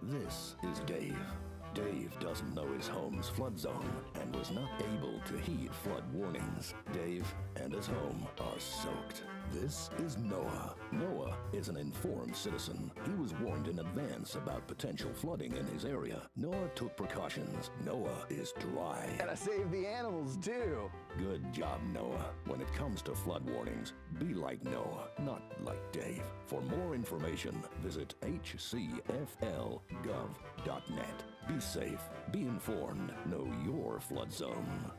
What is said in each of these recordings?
This is Dave. Dave doesn't know his home's flood zone and was not able to heed flood warnings. Dave and his home are soaked. This is Noah. Noah is an informed citizen. He was warned in advance about potential flooding in his area. Noah took precautions. Noah is dry. Gotta save the animals too. Good job, Noah. When it comes to flood warnings, be like Noah, not like Dave. For more information, visit hcfl.gov.net. Be safe, be informed, know your flood zone.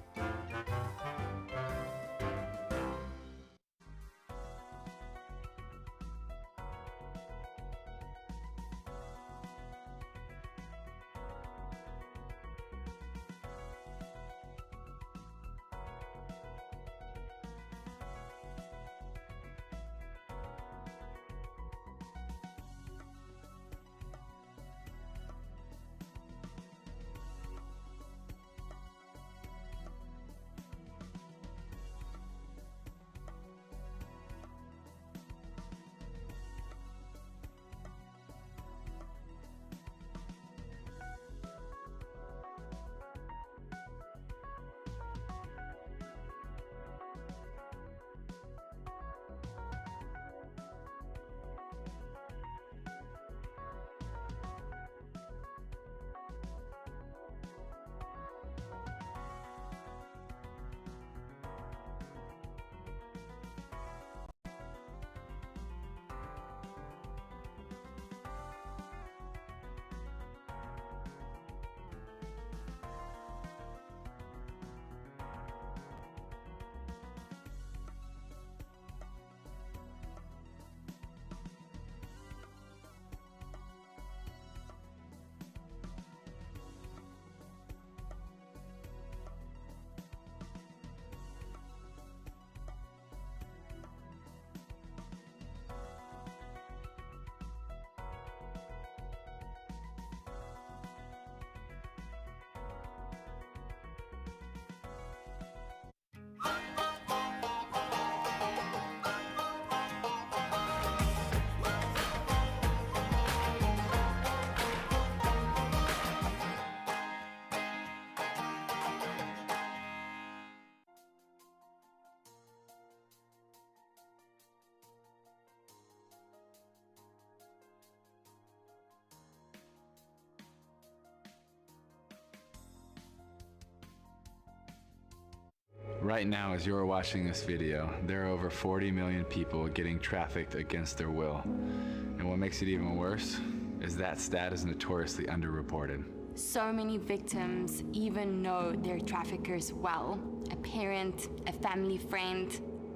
Right now, as you're watching this video, there are over 40 million people getting trafficked against their will. And what makes it even worse is that stat is notoriously underreported. So many victims even know their traffickers well. A parent, a family friend,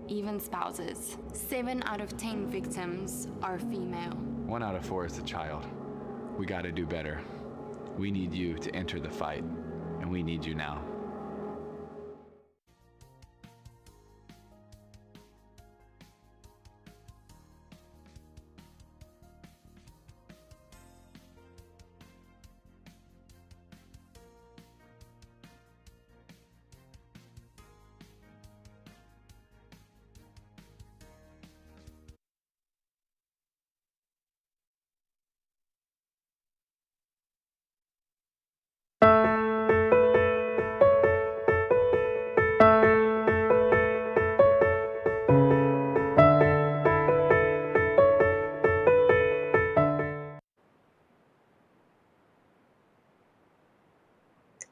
even spouses. 7 out of 10 victims are female. 1 out of 4 is a child. We gotta do better. We need you to enter the fight, and we need you now.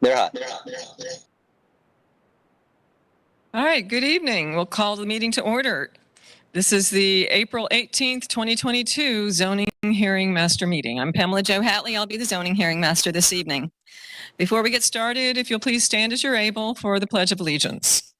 They're hot. All right, good evening. We'll call the meeting to order. This is the April 18th, 2022 Zoning Hearing Master Meeting. I'm Pamela Jo Hatley. I'll be the Zoning Hearing Master this evening. Before we get started, if you'll please stand as you're able for the Pledge of Allegiance.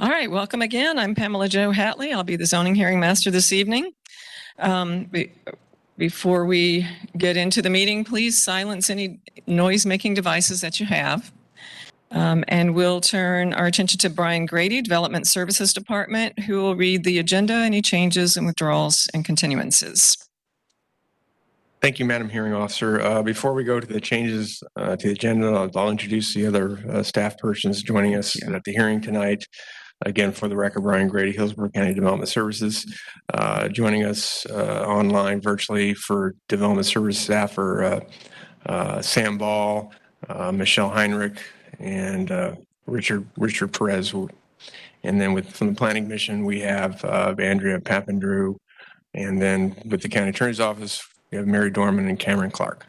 All right, welcome again. I'm Pamela Jo Hatley. I'll be the Zoning Hearing Master this evening. Before we get into the meeting, please silence any noise-making devices that you have. And we'll turn our attention to Brian Grady, Development Services Department, who will read the agenda, any changes and withdrawals and continuances. Thank you, Madam Hearing Officer. Before we go to the changes to the agenda, I'll introduce the other staff persons joining us at the hearing tonight. Again, for the record, Brian Grady, Hillsborough County Development Services. Joining us online virtually for Development Service staff are Sam Ball, Michelle Heinrich, and Richard Perez. And then from the Planning Commission, we have Andrea Papandrew. And then with the County Attorney's Office, we have Mary Dorman and Cameron Clark.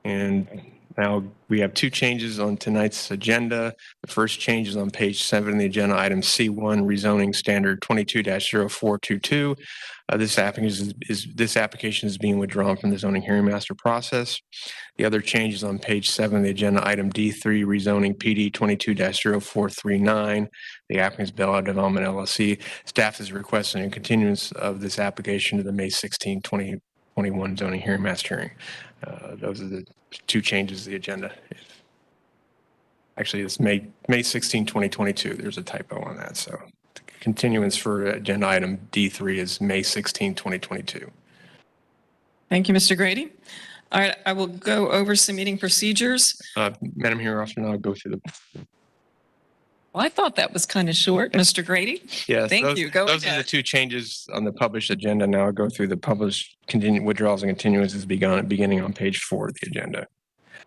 And now we have two changes on tonight's agenda. The first change is on page 7 of the agenda, item C1, rezoning standard 22-0422. This application is being withdrawn from the zoning hearing master process. The other change is on page 7 of the agenda, item D3, rezoning PD 22-0439. The applicant is Bella Development LLC. Staff is requesting a continuance of this application to the May 16, 2021 zoning hearing master hearing. Those are the two changes to the agenda. Actually, it's May 16, 2022. There's a typo on that. So the continuance for agenda item D3 is May 16, 2022. Thank you, Mr. Grady. All right, I will go over some meeting procedures. Madam Hearing Officer, now I'll go through the... Well, I thought that was kind of short, Mr. Grady. Yes, Thank you. Go those ahead. are the two changes on the published agenda. Now I'll go through the published withdrawals and continuances beginning on page 4 of the agenda.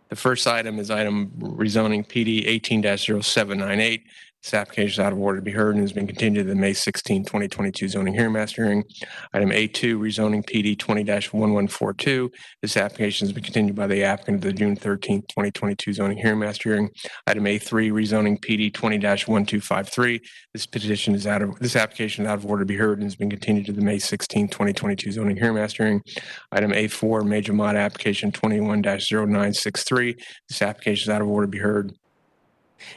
The first item is item rezoning PD 18-0798. This application is out of order to be heard and has been continued to the May 16, 2022 zoning hearing master hearing. Item A2, rezoning PD 20-1142. This application has been continued by the applicant to the June 13, 2022 zoning hearing master hearing. Item A3, rezoning PD 20-1253. This application is out of order to be heard and has been continued to the May 16, 2022 zoning hearing master hearing. Item A4, major mod application 21-0963. This application is out of order to be heard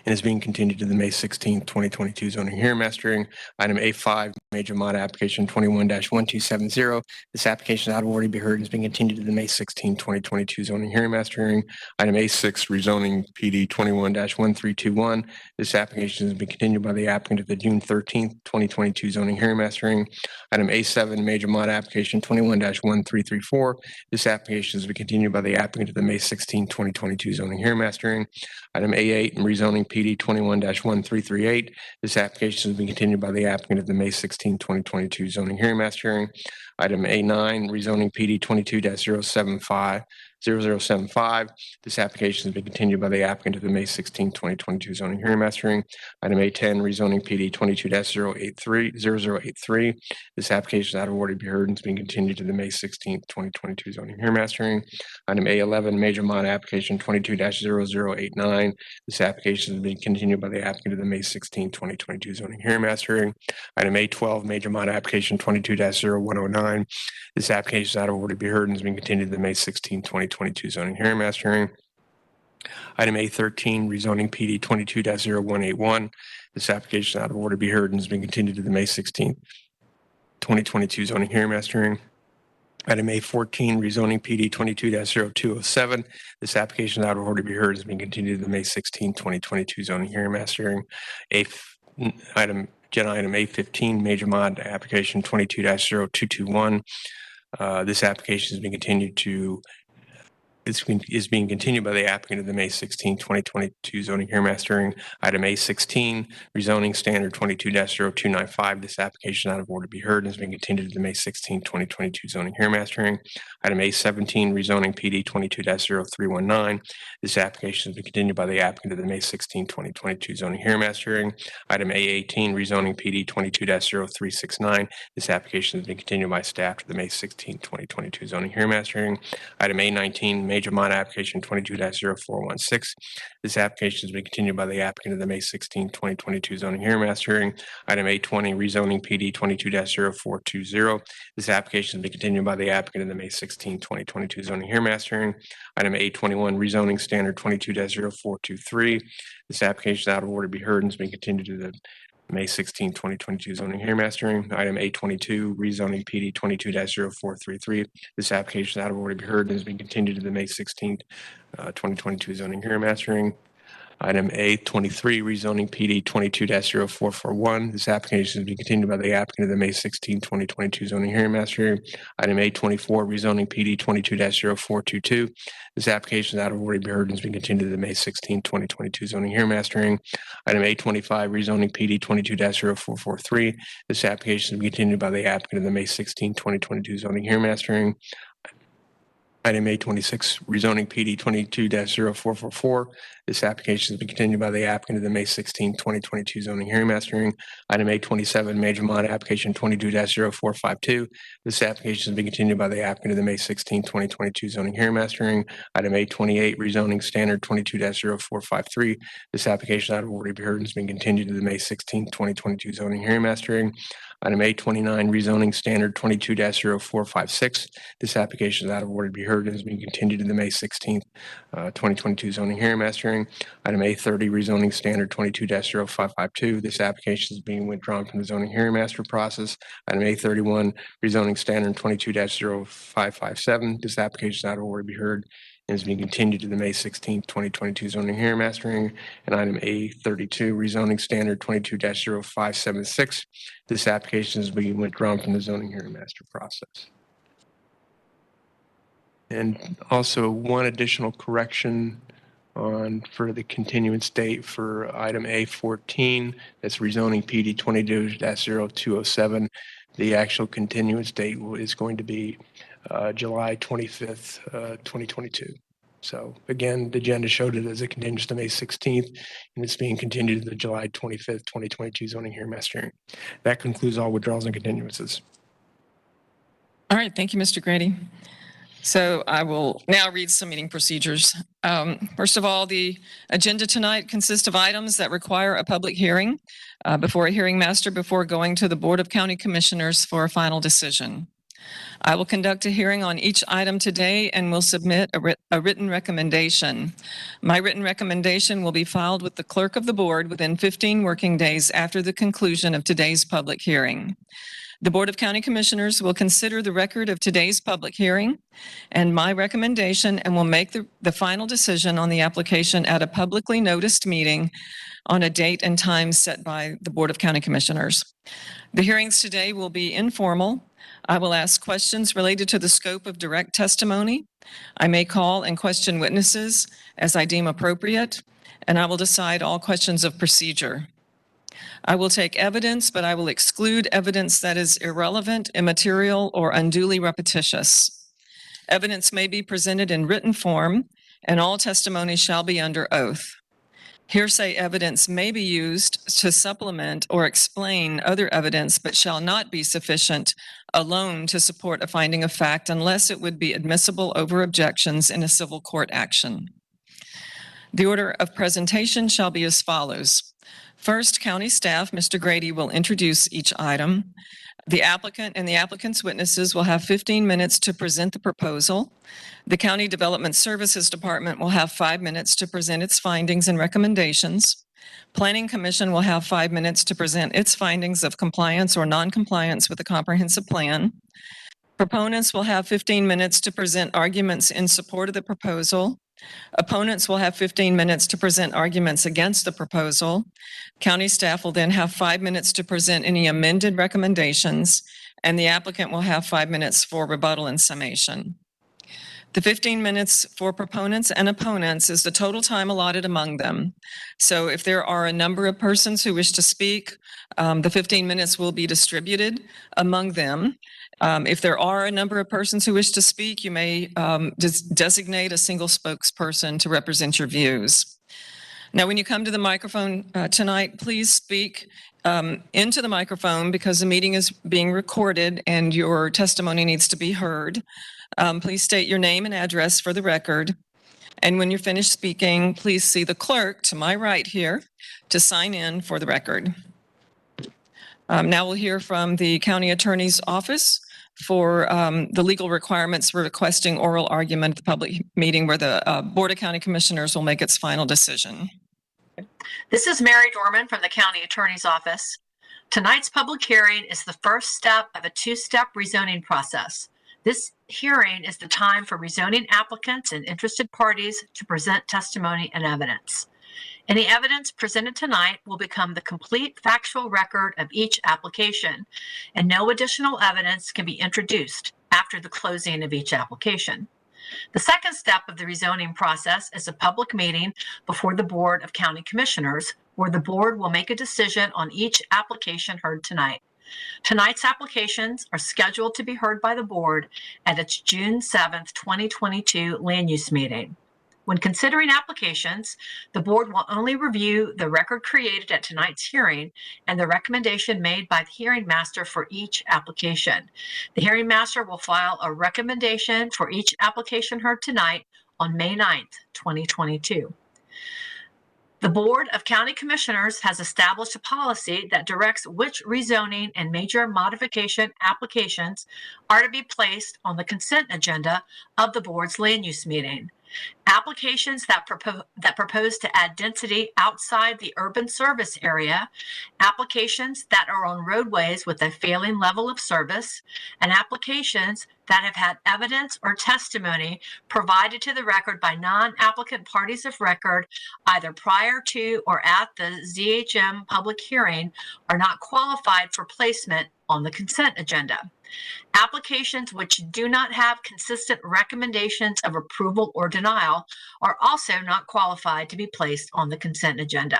and is being continued to the May 16, 2022 zoning hearing master hearing. Item A5, major mod application 21-1270. This application is out of order to be heard and is being continued to the May 16, 2022 zoning hearing master hearing. Item A6, rezoning PD 21-1321. This application has been continued by the applicant to the June 13, 2022 zoning hearing master hearing. Item A7, major mod application 21-1334. This application has been continued by the applicant to the May 16, 2022 zoning hearing master hearing. Item A8, rezoning PD 21-1338. This application has been continued by the applicant of the May 16, 2022 zoning hearing master hearing. Item A9, rezoning PD 22-075. This application has been continued by the applicant of the May 16, 2022 zoning hearing master hearing. Item A10, rezoning PD 22-0083. This application is out of order to be heard and is being continued to the May 16, 2022 zoning hearing master hearing. Item A11, major mod application 22-0089. This application has been continued by the applicant of the May 16, 2022 zoning hearing master hearing. Item A12, major mod application 22-0109. This application is out of order to be heard and has been continued to the May 16, 2022 zoning hearing master hearing. Item A13, rezoning PD 22-0181. This application is out of order to be heard and has been continued to the May 16, 2022 zoning hearing master hearing. Item A14, rezoning PD 22-0207. This application is out of order to be heard and has been continued to the May 16, 2022 zoning hearing master hearing. Agenda item A15, major mod application 22-0221. This application has been continued to is being continued by the applicant of the May 16, 2022 zoning hearing master hearing. Item A16, rezoning standard 22-0295. This application is out of order to be heard and has been continued to the May 16, 2022 zoning hearing master hearing. Item A17, rezoning PD 22-0319. This application has been continued by the applicant of the May 16, 2022 zoning hearing master hearing. Item A18, rezoning PD 22-0369. This application has been continued by staff to the May 16, 2022 zoning hearing master hearing. Item A19, major mod application 22-0416. This application has been continued by the applicant of the May 16, 2022 zoning hearing master hearing. Item A20, rezoning PD 22-0420. This application has been continued by the applicant of the May 16, 2022 zoning hearing master hearing. Item A21, rezoning standard 22-0423. This application is out of order to be heard and has been continued to the May 16, 2022 zoning hearing mastering. Item A22, rezoning PD 22-0433. This application is out of order to be heard and has been continued to the May 16, 2022 zoning hearing mastering. Item A23, rezoning PD 22-0441. This application has been continued by the applicant to the May 16, 2022 zoning hearing mastering. Item A24, rezoning PD 22-0422. This application is out of order to be heard and has been continued to the May 16, 2022 zoning hearing mastering. Item A25, rezoning PD 22-0443. This application has been continued by the applicant to the May 16, 2022 zoning hearing mastering. Item A26, rezoning PD 22-0444. This application has been continued by the applicant to the May 16, 2022 zoning hearing mastering. Item A27, major mod application 22-0452. This application has been continued by the applicant to the May 16, 2022 zoning hearing mastering. Item A28, rezoning standard 22-0453. This application out of order to be heard and has been continued to the May 16, 2022 zoning hearing mastering. Item A29, rezoning standard 22-0456. This application is out of order to be heard and is being continued to the May 16th, 2022 zoning hearing mastering. Item A30, rezoning standard 22-0552. This application is being withdrawn from the zoning hearing master process. Item A31, rezoning standard 22-0557. This application is out of order to be heard and is being continued to the May 16th, 2022 zoning hearing mastering. And item A32, rezoning standard 22-0576. This application is being withdrawn from the zoning hearing master process. And also one additional correction for the continuance date for item A14, that's rezoning PD 22-0207. The actual continuance date is going to be July 25th, 2022. So again, the agenda showed it as it continues to May 16th, and it's being continued to the July 25th, 2022 zoning hearing mastering. That concludes all withdrawals and continuances. All right, thank you, Mr. Grady. So I will now read some meeting procedures. First of all, the agenda tonight consists of items that require a public hearing before a hearing master before going to the Board of County Commissioners for a final decision. I will conduct a hearing on each item today and will submit a written recommendation. My written recommendation will be filed with the clerk of the board within 15 working days after the conclusion of today's public hearing. The Board of County Commissioners will consider the record of today's public hearing and my recommendation and will make the final decision on the application at a publicly noticed meeting on a date and time set by the Board of County Commissioners. The hearings today will be informal. I will ask questions related to the scope of direct testimony. I may call and question witnesses as I deem appropriate, and I will decide all questions of procedure. I will take evidence, but I will exclude evidence that is irrelevant, immaterial, or unduly repetitious. Evidence may be presented in written form, and all testimony shall be under oath. Hearsay evidence may be used to supplement or explain other evidence, but shall not be sufficient alone to support a finding of fact unless it would be admissible over objections in a civil court action. The order of presentation shall be as follows. First, county staff, Mr. Grady, will introduce each item. The applicant and the applicant's witnesses will have 15 minutes to present the proposal. The County Development Services Department will have 5 minutes to present its findings and recommendations. Planning Commission will have 5 minutes to present its findings of compliance or non-compliance with the comprehensive plan. Proponents will have 15 minutes to present arguments in support of the proposal. Opponents will have 15 minutes to present arguments against the proposal. County staff will then have 5 minutes to present any amended recommendations, and the applicant will have 5 minutes for rebuttal and summation. The 15 minutes for proponents and opponents is the total time allotted among them. So if there are a number of persons who wish to speak, the 15 minutes will be distributed among them. If there are a number of persons who wish to speak, you may designate a single spokesperson to represent your views. Now, when you come to the microphone tonight, please speak into the microphone because the meeting is being recorded and your testimony needs to be heard. Please state your name and address for the record. And when you're finished speaking, please see the clerk to my right here to sign in for the record. Now we'll hear from the county attorney's office for the legal requirements for requesting oral argument at the public meeting where the Board of County Commissioners will make its final decision. This is Mary Dorman from the County Attorney's Office. Tonight's public hearing is the first step of a two-step rezoning process. This hearing is the time for rezoning applicants and interested parties to present testimony and evidence. Any evidence presented tonight will become the complete factual record of each application, and no additional evidence can be introduced after the closing of each application. The second step of the rezoning process is a public meeting before the Board of County Commissioners, where the board will make a decision on each application heard tonight. Tonight's applications are scheduled to be heard by the board at its June 7th, 2022 land use meeting. When considering applications, the board will only review the record created at tonight's hearing and the recommendation made by the hearing master for each application. The hearing master will file a recommendation for each application heard tonight on May 9th, 2022. The Board of County Commissioners has established a policy that directs which rezoning and major modification applications are to be placed on the consent agenda of the board's land use meeting. Applications that propose to add density outside the urban service area, applications that are on roadways with a failing level of service, and applications that have had evidence or testimony provided to the record by non-applicant parties of record either prior to or at the ZHM public hearing are not qualified for placement on the consent agenda. Applications which do not have consistent recommendations of approval or denial are also not qualified to be placed on the consent agenda.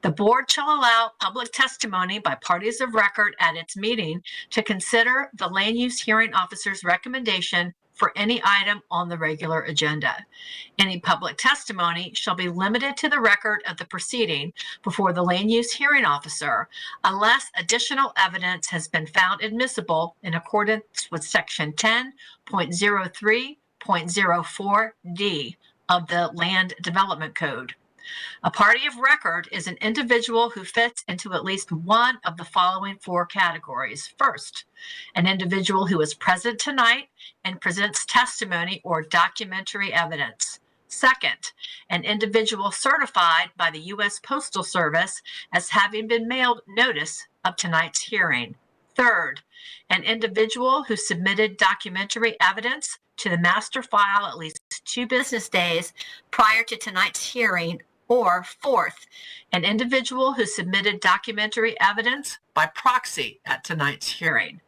The board shall allow public testimony by parties of record at its meeting to consider the land use hearing officer's recommendation for any item on the regular agenda. Any public testimony shall be limited to the record of the proceeding before the land use hearing officer unless additional evidence has been found admissible in accordance with section 10.03.04D of the Land Development Code. A party of record is an individual who fits into at least one of the following four categories. First, an individual who is present tonight and presents testimony or documentary evidence. Second, an individual certified by the U.S. Postal Service as having been mailed notice of tonight's hearing. Third, an individual who submitted documentary evidence to the master file at least 2 business days prior to tonight's hearing. Or fourth, an individual who submitted documentary evidence by proxy at tonight's hearing.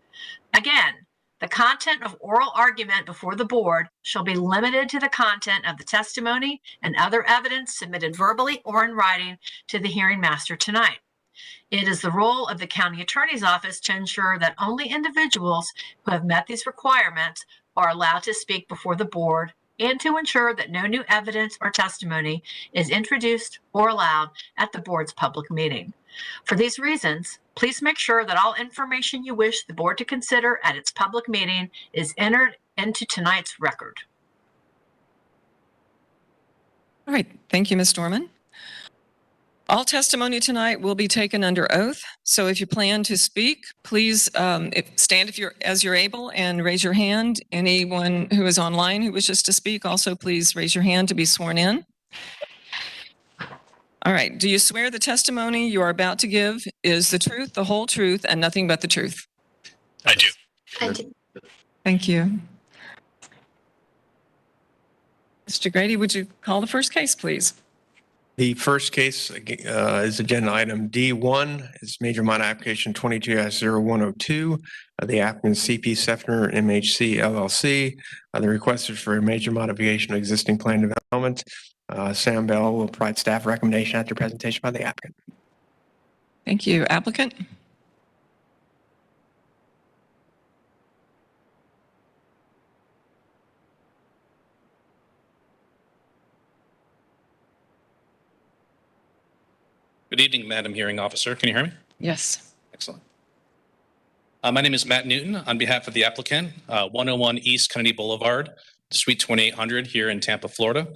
Again, the content of oral argument before the board shall be limited to the content of the testimony and other evidence submitted verbally or in writing to the hearing master tonight. It is the role of the county attorney's office to ensure that only individuals who have met these requirements are allowed to speak before the board and to ensure that no new evidence or testimony is introduced or allowed at the board's public meeting. For these reasons, please make sure that all information you wish the board to consider at its public meeting is entered into tonight's record. All right, thank you, Ms. Dorman. All testimony tonight will be taken under oath. So if you plan to speak, please stand as you're able and raise your hand. Anyone who is online who wishes to speak, also please raise your hand to be sworn in. All right. Do you swear the testimony you are about to give is the truth, the whole truth, and nothing but the truth? I do. I do. Thank you. Mr. Grady, would you call the first case, please? The first case is agenda item D1. It's major mod application 22-0102. The applicant is CP Sefner MHC LLC. The request is for a major modification of existing plan development. Sam Bell will provide staff recommendation after presentation by the applicant. Thank you. Applicant? Good evening, Madam Hearing Officer. Can you hear me? Yes. Excellent. My name is Matt Newton on behalf of the applicant, 101 East Kennedy Boulevard, Suite 2800 here in Tampa, Florida.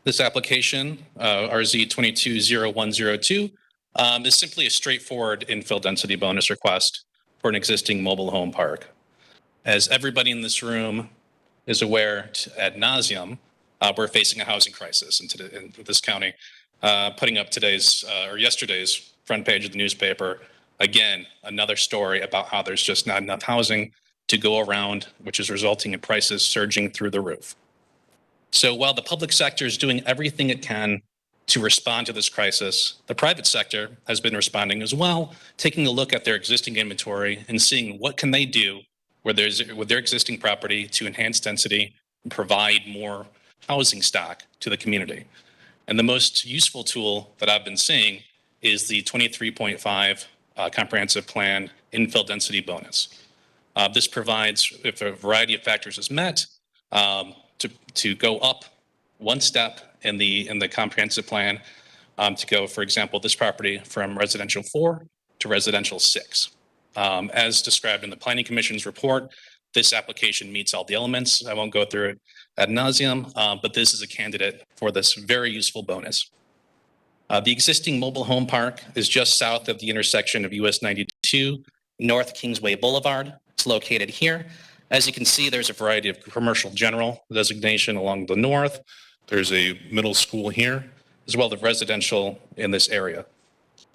This application, RZ 220102, is simply a straightforward infill density bonus request for an existing mobile home park. As everybody in this room is aware ad nauseum, we're facing a housing crisis in this county. Putting up today's or yesterday's front page of the newspaper, again, another story about how there's just not enough housing to go around, which is resulting in prices surging through the roof. So while the public sector is doing everything it can to respond to this crisis, the private sector has been responding as well, taking a look at their existing inventory and seeing what can they do with their existing property to enhance density and provide more housing stock to the community. And the most useful tool that I've been seeing is the 23.5 comprehensive plan infill density bonus. This provides, if a variety of factors is met, to go up one step in the comprehensive plan, to go, for example, this property from residential 4 to residential 6. As described in the Planning Commission's report, this application meets all the elements. I won't go through it ad nauseum, but this is a candidate for this very useful bonus. The existing mobile home park is just south of the intersection of US 92, North Kingsway Boulevard. It's located here. As you can see, there's a variety of commercial general designation along the north. There's a middle school here, as well as residential in this area.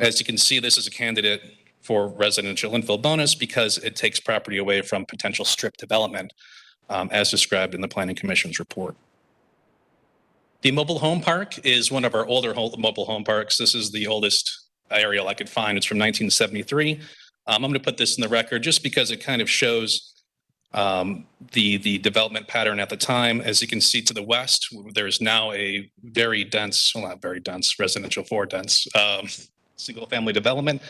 As you can see, this is a candidate for residential infill bonus because it takes property away from potential strip development, as described in the Planning Commission's report. The mobile home park is one of our older mobile home parks. This is the oldest aerial I could find. It's from 1973. I'm going to put this in the record just because it kind of shows the development pattern at the time. As you can see to the west, there's now a very dense, well, not very dense, residential 4 dense single family development.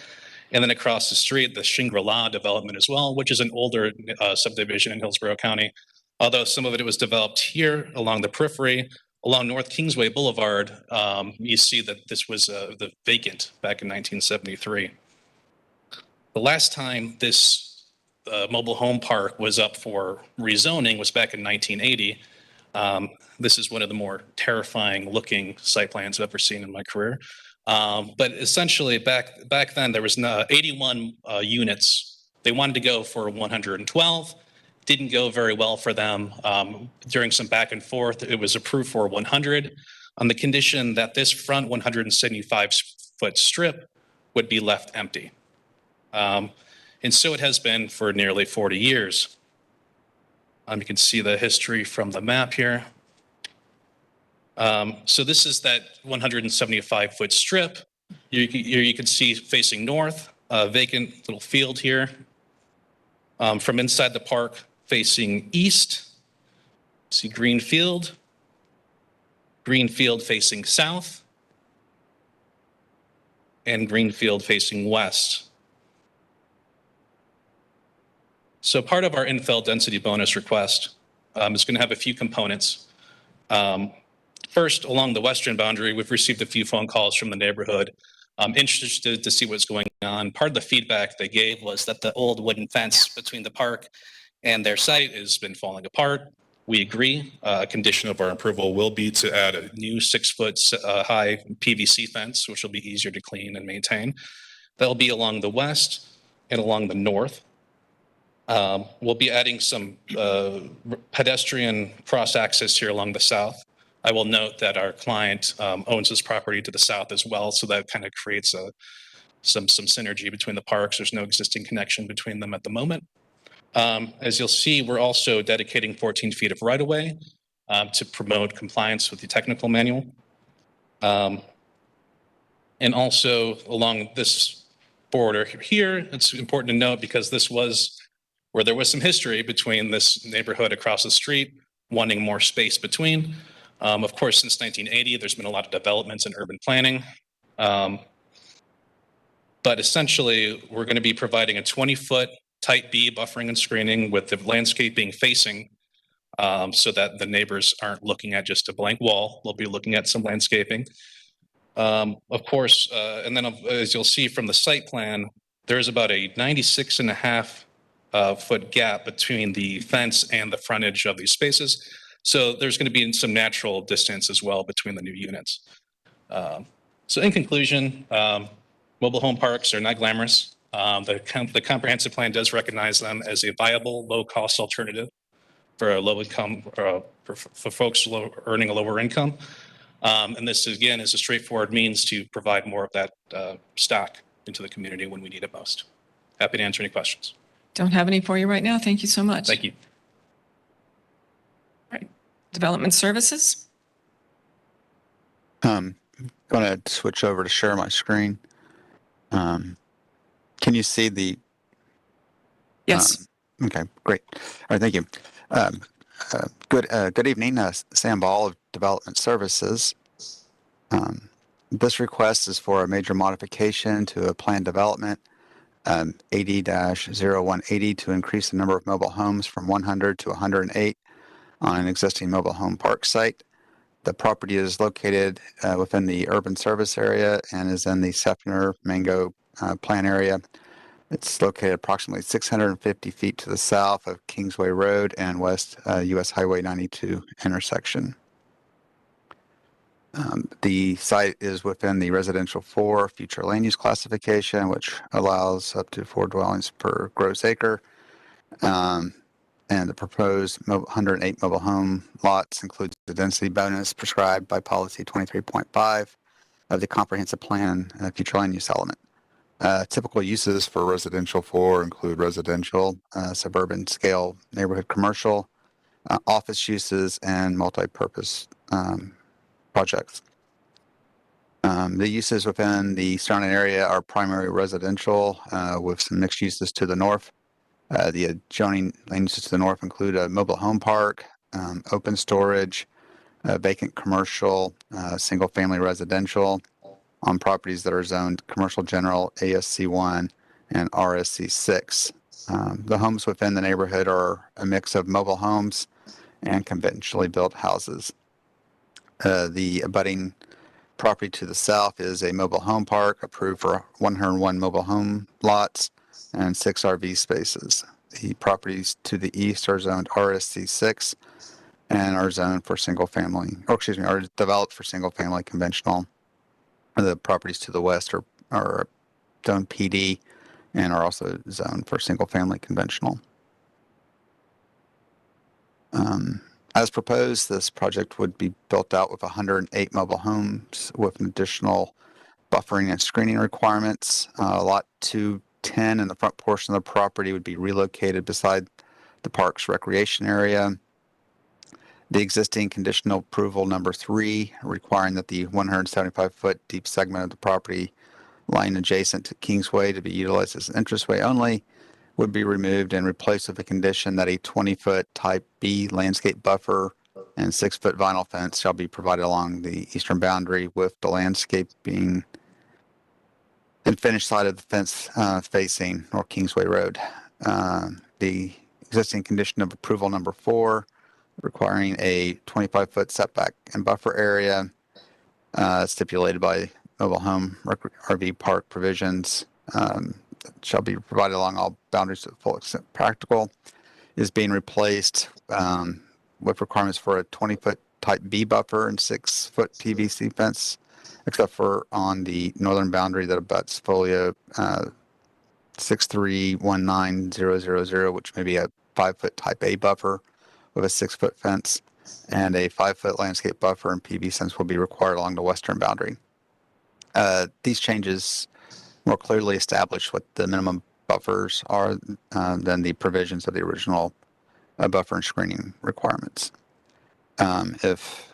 And then across the street, the Shangri-La development as well, which is an older subdivision in Hillsborough County. Although some of it was developed here along the periphery, along North Kingsway Boulevard, you see that this was the vacant back in 1973. The last time this mobile home park was up for rezoning was back in 1980. This is one of the more terrifying looking site plans I've ever seen in my career. But essentially back then there was 81 units. They wanted to go for 112. Didn't go very well for them. During some back and forth, it was approved for 100 on the condition that this front 175-foot strip would be left empty. And so it has been for nearly 40 years. You can see the history from the map here. So this is that 175-foot strip. You can see facing north, vacant little field here. From inside the park, facing east, see green field facing south, and green field facing west. So part of our infill density bonus request is going to have a few components. First, along the western boundary, we've received a few phone calls from the neighborhood. I'm interested to see what's going on. Part of the feedback they gave was that the old wooden fence between the park and their site has been falling apart. We agree. A condition of our approval will be to add a new 6-foot high PVC fence, which will be easier to clean and maintain. That'll be along the west and along the north. We'll be adding some pedestrian cross-access here along the south. I will note that our client owns this property to the south as well, so that kind of creates some synergy between the parks. There's no existing connection between them at the moment. As you'll see, we're also dedicating 14 feet of right-of-way to promote compliance with the technical manual. And also along this border here, it's important to note because this was where there was some history between this neighborhood across the street, wanting more space between. Of course, since 1980, there's been a lot of developments in urban planning. But essentially, we're going to be providing a 20-foot type B buffering and screening with the landscaping facing so that the neighbors aren't looking at just a blank wall. They'll be looking at some landscaping. Of course, and then as you'll see from the site plan, there's about a 96.5 foot gap between the fence and the frontage of these spaces. So there's going to be some natural distance as well between the new units. So in conclusion, mobile home parks are not glamorous. The comprehensive plan does recognize them as a viable, low-cost alternative for low income, for folks earning a lower income. And this, again, is a straightforward means to provide more of that stock into the community when we need it most. Happy to answer any questions. Don't have any for you right now. Thank you so much. Thank you. All right. Development services. I'm going to switch over to share my screen. Can you see the? Yes. Okay, great. All right, thank you. Good evening, Sam Ball of Development Services. This request is for a major modification to a planned development, 80-0180, to increase the number of mobile homes from 100 to 108 on an existing mobile home park site. The property is located within the urban service area and is in the Sefner Mango plan area. It's located approximately 650 feet to the south of Kingsway Road and west US Highway 92 intersection. The site is within the residential 4 future land use classification, which allows up to 4 dwellings per gross acre. And the proposed 108 mobile home lots includes the density bonus prescribed by policy 23.5 of the comprehensive plan future land use element. Typical uses for residential 4 include residential, suburban scale neighborhood commercial, office uses, and multi-purpose projects. The uses within the surrounding area are primary residential with some mixed uses to the north. The adjoining land uses to the north include a mobile home park, open storage, vacant commercial, single family residential on properties that are zoned commercial general, ASC1, and RSC6. The homes within the neighborhood are a mix of mobile homes and conventionally built houses. The abutting property to the south is a mobile home park approved for 101 mobile home lots and 6 RV spaces. The properties to the east are zoned RSC6 and are zoned for single family, are developed for single family conventional. The properties to the west are zoned PD and are also zoned for single family conventional. As proposed, this project would be built out with 108 mobile homes with additional buffering and screening requirements. Lot 210 in the front portion of the property would be relocated beside the park's recreation area. The existing conditional approval number 3, requiring that the 175-foot deep segment of the property lying adjacent to Kingsway to be utilized as an entranceway only, would be removed and replaced with a condition that a 20-foot type B landscape buffer and 6-foot vinyl fence shall be provided along the eastern boundary, with the landscape being the finished side of the fence facing North Kingsway Road. The existing condition of approval number 4, requiring a 25-foot setback and buffer area stipulated by mobile home RV park provisions, shall be provided along all boundaries to the full extent practical, is being replaced with requirements for a 20-foot type B buffer and 6-foot PVC fence, except for on the northern boundary that abuts folio 6319000, which may be a 5-foot type A buffer with a 6-foot fence, and a 5-foot landscape buffer and PVC fence will be required along the western boundary. These changes more clearly establish what the minimum buffers are than the provisions of the original buffer and screening requirements. If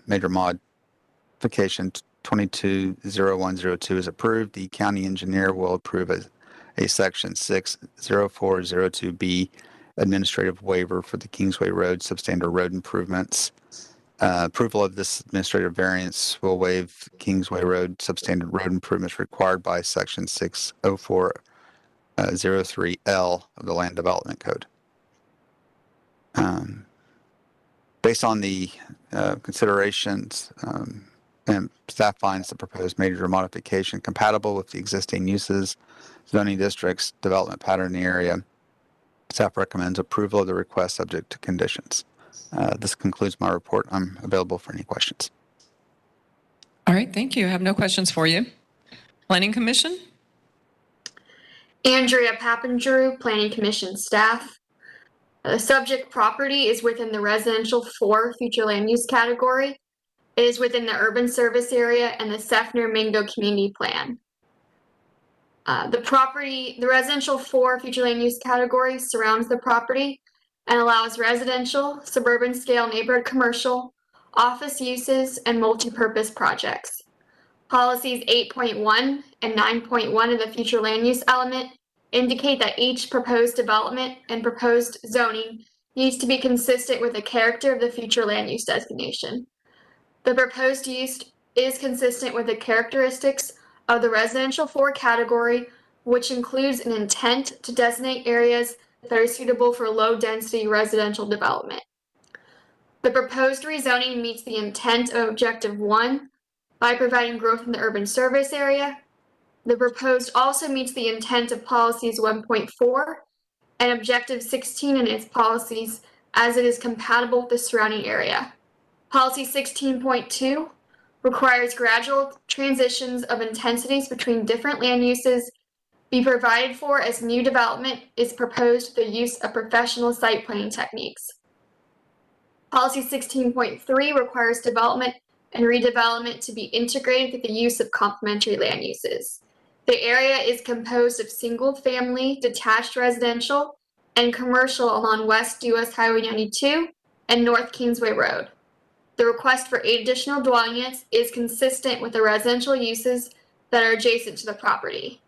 major modification 220102 is approved, the county engineer will approve a section 60402B administrative waiver for the Kingsway Road substandard road improvements. Approval of this administrative variance will waive Kingsway Road substandard road improvements required by section 60403L of the Land Development Code. Based on the considerations, and staff finds the proposed major modification compatible with the existing uses, zoning districts, development pattern in the area. Staff recommends approval of the request subject to conditions. This concludes my report. I'm available for any questions. All right, thank you. I have no questions for you. Planning Commission? Andrea Papandrew, Planning Commission staff. The subject property is within the residential 4 future land use category. It is within the urban service area and the Seffner Mingo community plan. The residential 4 future land use category surrounds the property and allows residential, suburban scale neighborhood commercial, office uses, and multi-purpose projects. Policies 8.1 and 9.1 of the future land use element indicate that each proposed development and proposed zoning needs to be consistent with the character of the future land use designation. The proposed use is consistent with the characteristics of the residential 4 category, which includes an intent to designate areas that are suitable for low-density residential development. The proposed rezoning meets the intent of Objective 1 by providing growth in the urban service area. The proposed also meets the intent of Policies 1.4 and Objective 16 in its policies as it is compatible with the surrounding area. Policy 16.2 requires gradual transitions of intensities between different land uses be provided for as new development is proposed with the use of professional site planning techniques. Policy 16.3 requires development and redevelopment to be integrated with the use of complementary land uses. The area is composed of single-family detached residential and commercial along West US Highway 92 and North Kingsway Road. The request for 8 additional dwelling units is consistent with the residential uses that are adjacent to the property.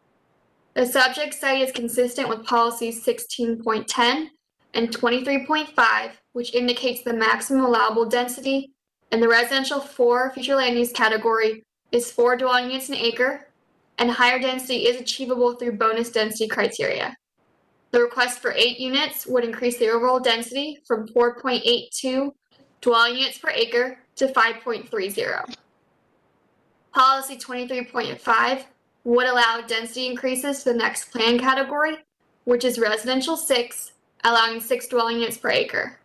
The subject site is consistent with policies 16.10 and 23.5, which indicates the maximum allowable density in the residential 4 future land use category is 4 dwelling units an acre, and higher density is achievable through bonus density criteria. The request for 8 units would increase the overall density from 4.82 dwelling units per acre to 5.30. Policy 23.5 would allow density increases to the next plan category, which is residential 6, allowing 6 dwelling units per acre.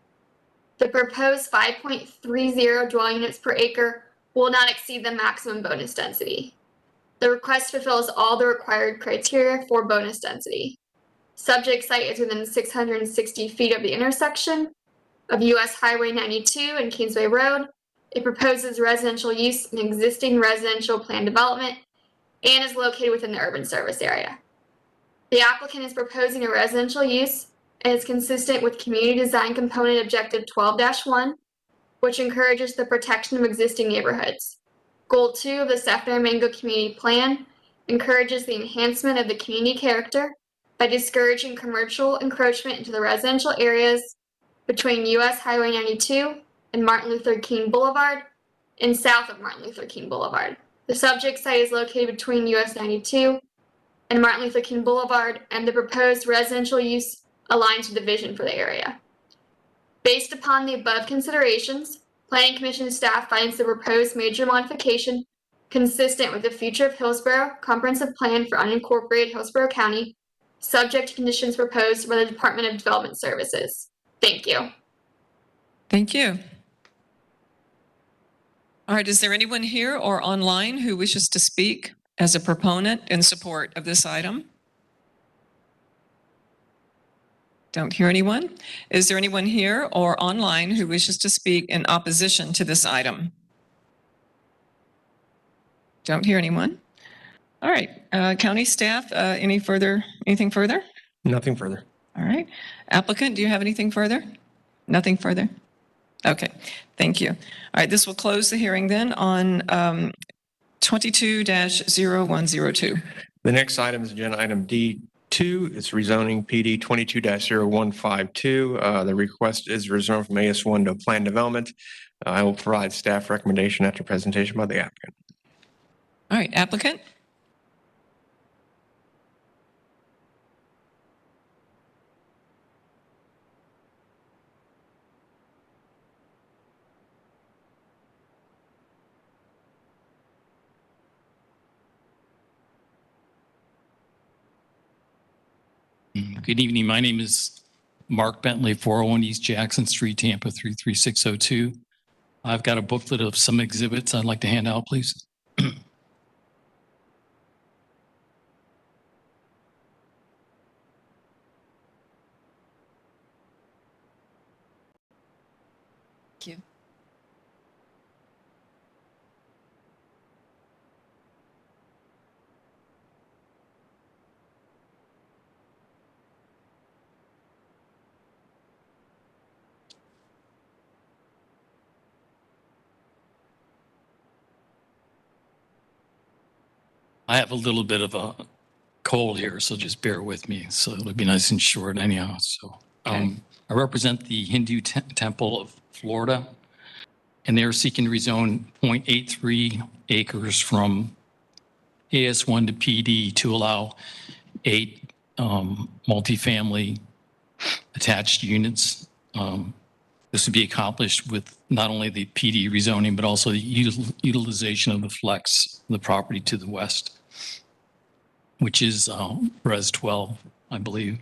The proposed 5.30 dwelling units per acre will not exceed the maximum bonus density. The request fulfills all the required criteria for bonus density. Subject site is within 660 feet of the intersection of US Highway 92 and Kingsway Road. It proposes residential use in existing residential plan development and is located within the urban service area. The applicant is proposing a residential use and is consistent with Community Design Component Objective 12-1, which encourages the protection of existing neighborhoods. Goal 2 of the Seffner Mingo Community Plan encourages the enhancement of the community character by discouraging commercial encroachment into the residential areas between US Highway 92 and Martin Luther King Boulevard and south of Martin Luther King Boulevard. The subject site is located between US 92 and Martin Luther King Boulevard, and the proposed residential use aligns with the vision for the area. Based upon the above considerations, Planning Commission staff finds the proposed major modification consistent with the future of Hillsborough Comprehensive Plan for unincorporated Hillsborough County, subject to conditions proposed by the Department of Development Services. Thank you. Thank you. All right, is there anyone here or online who wishes to speak as a proponent in support of this item? Don't hear anyone. Is there anyone here or online who wishes to speak in opposition to this item? Don't hear anyone. All right, county staff, anything further? Nothing further. All right, applicant, do you have anything further? Nothing further? Okay, thank you. All right, this will close the hearing then on 22-0102. The next item is agenda item D2. It's rezoning PD 22-0152. The request is rezoned from AS1 to planned development. I will provide staff recommendation after presentation by the applicant. All right, applicant. Good evening. My name is Mark Bentley, 401 East Jackson Street, Tampa 33602. I've got a booklet of some exhibits I'd like to hand out, please. you. I have a little bit of a cold here, so just bear with me. So it'll be nice and short anyhow. So I represent the Hindu Temple of Florida, and they're seeking to rezone 0.83 acres from AS1 to PD to allow 8 multifamily attached units. This would be accomplished with not only the PD rezoning, but also the utilization of the flex, the property to the west, which is Res 12, I believe.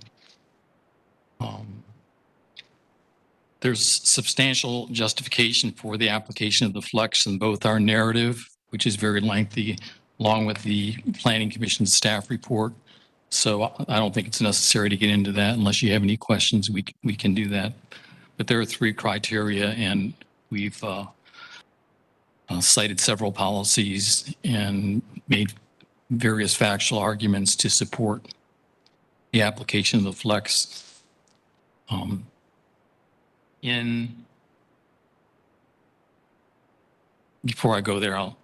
There's substantial justification for the application of the flex in both our narrative, which is very lengthy, along with the Planning Commission's staff report. So I don't think it's necessary to get into that. Unless you have any questions, we can do that. But there are 3 criteria, and we've cited several policies and made various factual arguments to support the application of the flex. Before I go there, I'll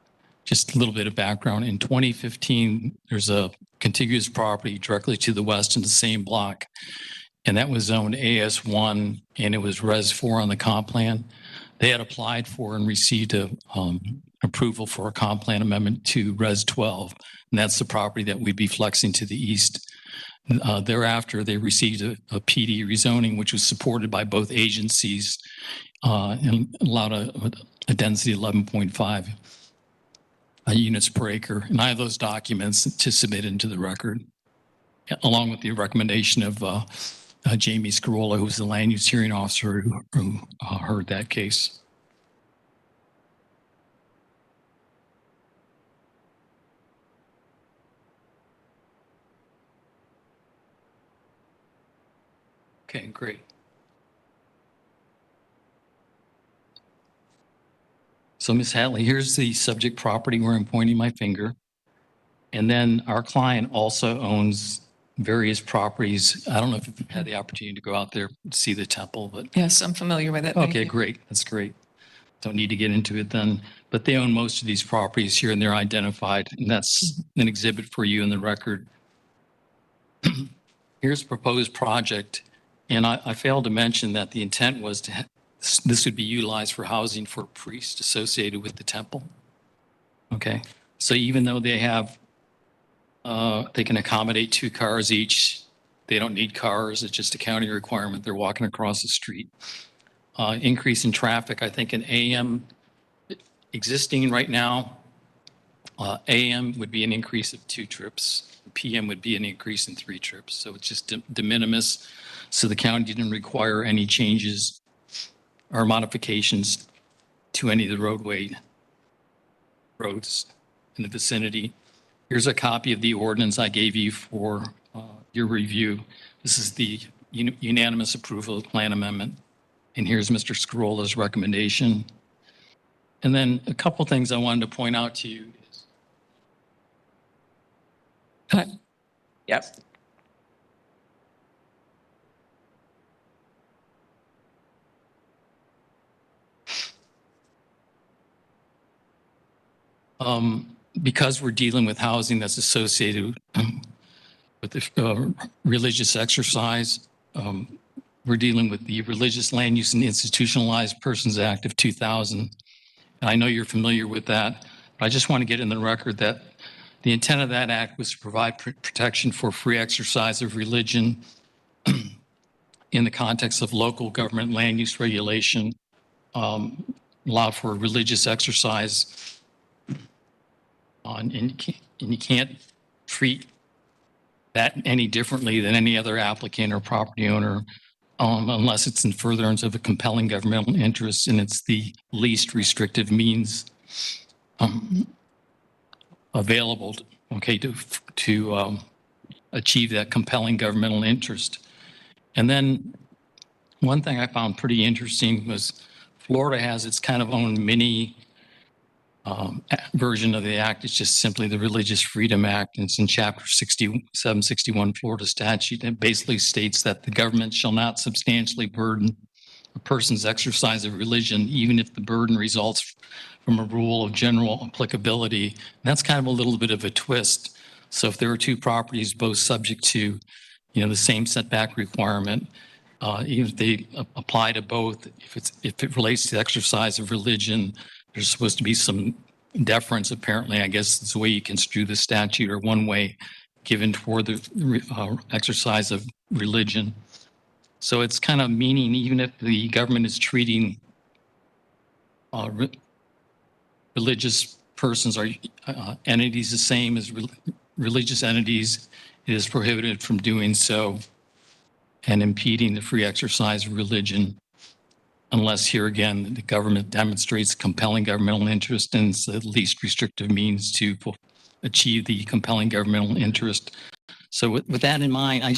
just a little bit of background. In 2015, there's a contiguous property directly to the west in the same block, and that was zoned AS1, and it was Res 4 on the comp plan. They had applied for and received a approval for a comp plan amendment to Res 12, and that's the property that we'd be flexing to the east. Thereafter, they received a PD rezoning, which was supported by both agencies and allowed a density of 11.5 units per acre. And I have those documents to submit into the record, along with the recommendation of Jamie Scarola, who's the land use hearing officer who heard that case. Okay, great. So Ms. Hatley, here's the subject property where I'm pointing my finger. And then our client also owns various properties. I don't know if you've had the opportunity to go out there and see the temple, but. Yes, I'm familiar with it. Thank Okay, you. great. That's great. Don't need to get into it then. But they own most of these properties here and they're identified. And that's an exhibit for you in the record. Here's a proposed project. And I failed to mention that the intent was to this would be utilized for housing for priests associated with the temple. Okay. So even though they have they can accommodate 2 cars each. They don't need cars. It's just a county requirement. They're walking across the street. Increase in traffic, I think in AM existing right now, AM would be an increase of 2 trips. PM would be an increase in 3 trips. So it's just de minimis. So the county didn't require any changes or modifications to any of the roads in the vicinity. Here's a copy of the ordinance I gave you for your review. This is the unanimous approval of the plan amendment. And here's Mr. Scarola's recommendation. And then a couple things I wanted to point out to you. Yes. Because we're dealing with housing that's associated with the religious exercise, we're dealing with the Religious Land Use and Institutionalized Persons Act of 2000. And I know you're familiar with that, but I just want to get in the record that the intent of that act was to provide protection for free exercise of religion in the context of local government land use regulation, allow for religious exercise. And you can't treat that any differently than any other applicant or property owner unless it's in furtherance of a compelling governmental interest and it's the least restrictive means available to achieve that compelling governmental interest. And then one thing I found pretty interesting was Florida has its kind of own mini version of the act. It's just simply the Religious Freedom Act. And it's in Chapter 761 Florida statute. It basically states that the government shall not substantially burden a person's exercise of religion, even if the burden results from a rule of general applicability. And that's kind of a little bit of a twist. So if there are two properties both subject to, the same setback requirement, even if they apply to both, if it relates to exercise of religion, there's supposed to be some deference, apparently. I guess it's the way you construe the statute, or one way given toward the exercise of religion. So it's kind of meaning, even if the government is treating religious persons or entities the same as religious entities, it is prohibited from doing so and impeding the free exercise of religion, unless here again the government demonstrates compelling governmental interest and it's the least restrictive means to achieve the compelling governmental interest. So with that in mind, I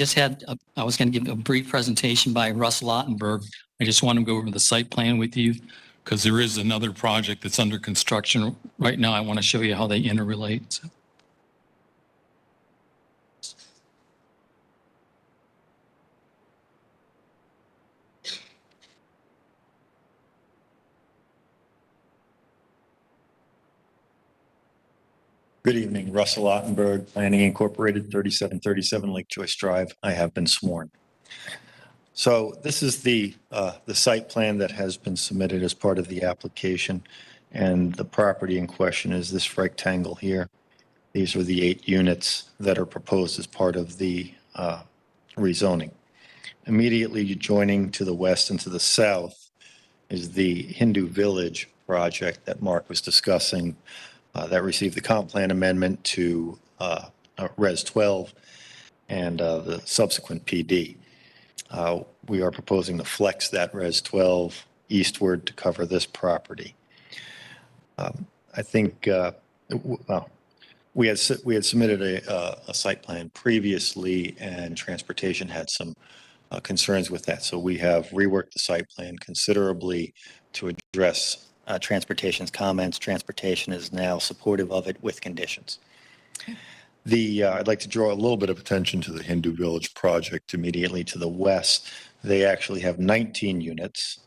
was going to give a brief presentation by Russ Lautenberg. I just want to go over the site plan with you because there is another project that's under construction right now. I want to show you how they interrelate. So. Good evening, Russell Ottenberg, Planning Incorporated, 3737 Lake Joyce Drive. I have been sworn. So this is the site plan that has been submitted as part of the application, and the property in question is this rectangle here. These are the 8 units that are proposed as part of the rezoning. Immediately adjoining to the west and to the south is the Hindu Village project that Mark was discussing. That received the comp plan amendment to Res 12 and the subsequent PD. We are proposing to flex that Res 12 eastward to cover this property. I think we had submitted a site plan previously, and transportation had some concerns with that. So we have reworked the site plan considerably to address transportation's comments. Transportation is now supportive of it with conditions. I'd like to draw a little bit of attention to the Hindu Village project immediately to the west. They actually have 19 units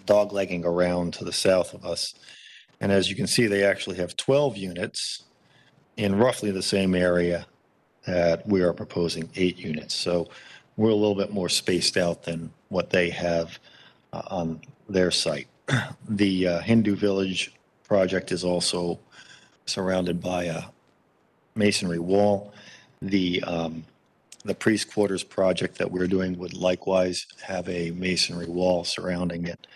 doglegging around to the south of us. And as you can see, they actually have 12 units in roughly the same area that we are proposing 8 units. So we're a little bit more spaced out than what they have on their site. The Hindu Village project is also surrounded by a masonry wall. The priest quarters project that we're doing would likewise have a masonry wall surrounding it.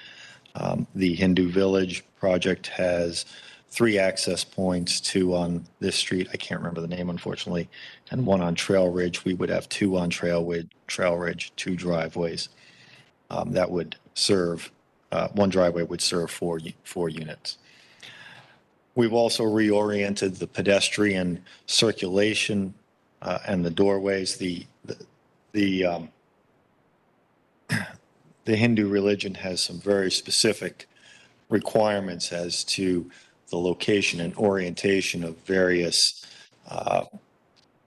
The Hindu Village project has 3 access points, 2 on this street, I can't remember the name unfortunately, and 1 on Trail Ridge. We would have 2 on Trail Ridge, 2 driveways. That would serve, 1 driveway would serve 4 units. We've also reoriented the pedestrian circulation and the doorways. The Hindu religion has some very specific requirements as to the location and orientation of various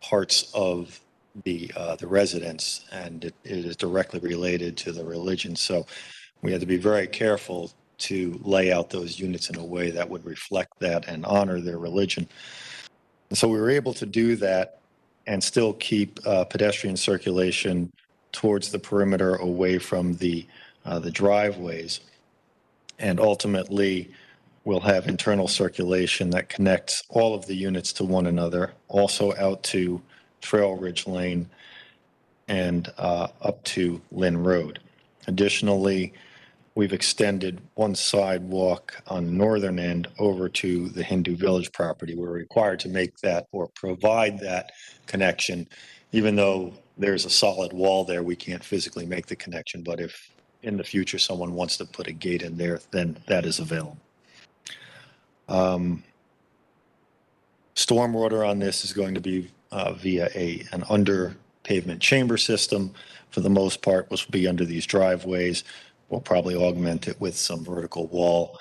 parts of the residence, and it is directly related to the religion. So we had to be very careful to lay out those units in a way that would reflect that and honor their religion. And so we were able to do that and still keep pedestrian circulation towards the perimeter away from the driveways. And ultimately, we'll have internal circulation that connects all of the units to one another, also out to Trail Ridge Lane and up to Lynn Road. Additionally, we've extended one sidewalk on the northern end over to the Hindu Village property. We're required to make that or provide that connection. Even though there's a solid wall there, we can't physically make the connection. But if in the future someone wants to put a gate in there, then that is available. Stormwater on this is going to be via an under pavement chamber system for the most part, which will be under these driveways. We'll probably augment it with some vertical wall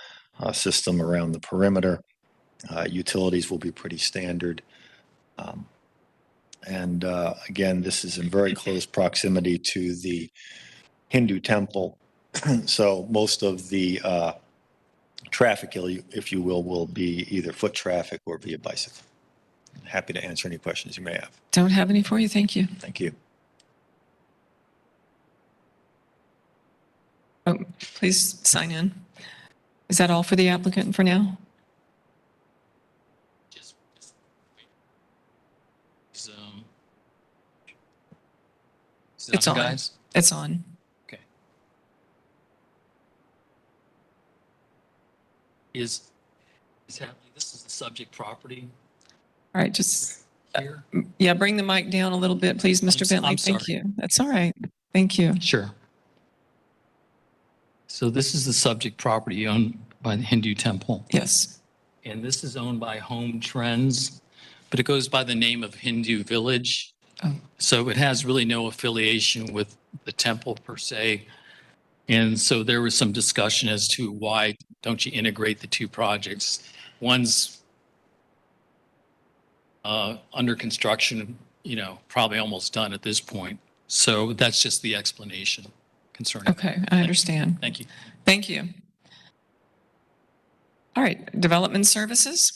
system around the perimeter. Utilities will be pretty standard. And again, this is in very close proximity to the Hindu temple. So most of the traffic, if you will be either foot traffic or via bicycle. Happy to answer any questions you may have. Don't have any for you. Thank you. Thank you. Oh, please sign in. Is that all for the applicant for now? It's on, guys. It's on. Okay. Is happening? This is the subject property All right, just, here. yeah, bring the mic down a little bit, please, Mr. Bentley. I'm Thank sorry. you. That's all right. Thank you. Sure. So this is the subject property owned by the Hindu temple. Yes. And this is owned by Home Trends, but it goes by the name of Hindu Village. Oh. So it has really no affiliation with the temple per se. And so there was some discussion as to why don't you integrate the two projects? One's under construction, probably almost done at this point. So that's just the explanation concerning. Okay, I understand. Thank you. Thank you. All right, development services.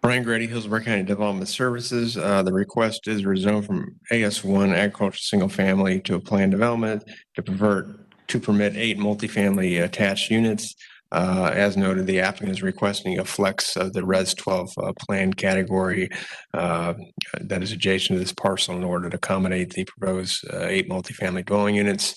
Brian Grady, Hillsborough County Development Services. The request is rezone from AS1 agricultural single family to a planned development to permit 8 multifamily attached units. As noted, the applicant is requesting a flex of the Res 12 planned category that is adjacent to this parcel in order to accommodate the proposed 8 multifamily dwelling units.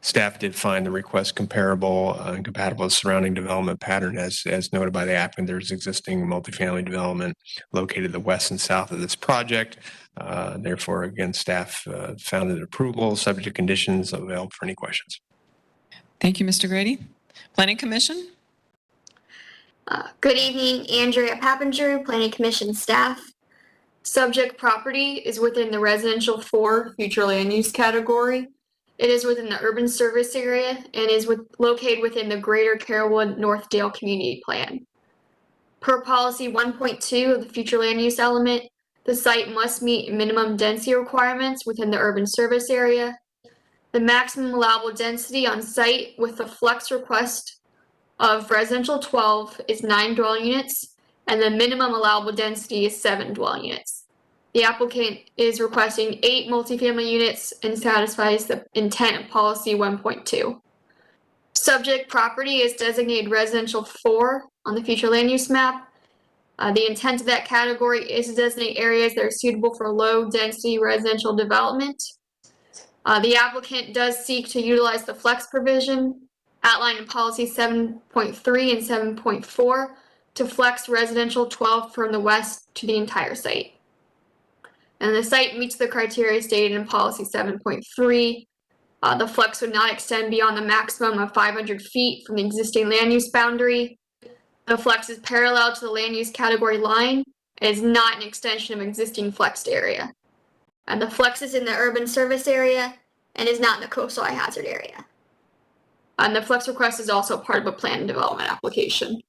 Staff did find the request comparable and compatible with surrounding development pattern as noted by the applicant. There's existing multifamily development located the west and south of this project. Therefore, again, staff found it approval, subject to conditions, available for any questions. Thank you, Mr. Grady. Planning Commission. Good evening, Andrea Pappinger, Planning Commission staff. Subject property is within the residential 4 future land use category. It is within the urban service area and is located within the Greater Carrollwood Northdale Community Plan. Per policy 1.2 of the future land use element, the site must meet minimum density requirements within the urban service area. The maximum allowable density on site with the flex request of residential 12 is 9 dwelling units, and the minimum allowable density is 7 dwelling units. The applicant is requesting 8 multifamily units and satisfies the intent of policy 1.2. Subject property is designated residential 4 on the future land use map. The intent of that category is to designate areas that are suitable for low density residential development. The applicant does seek to utilize the flex provision outlined in policy 7.3 and 7.4 to flex residential 12 from the west to the entire site. And the site meets the criteria stated in policy 7.3. The flex would not extend beyond the maximum of 500 feet from the existing land use boundary. The flex is parallel to the land use category line and is not an extension of existing flexed area. And the flex is in the urban service area and is not in the coastal high hazard area. And the flex request is also part of a planned development application.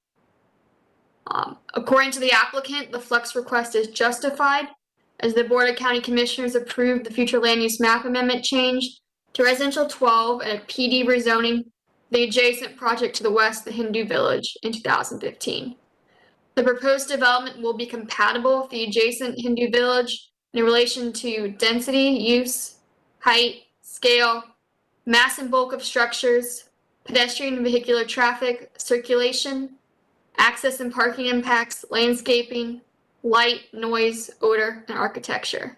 According to the applicant, the flex request is justified as the Board of County Commissioners approved the future land use map amendment change to residential 12 and a PD rezoning the adjacent project to the west, the Hindu Village, in 2015. The proposed development will be compatible with the adjacent Hindu Village in relation to density, use, height, scale, mass and bulk of structures, pedestrian and vehicular traffic, circulation, access and parking impacts, landscaping, light, noise, odor, and architecture.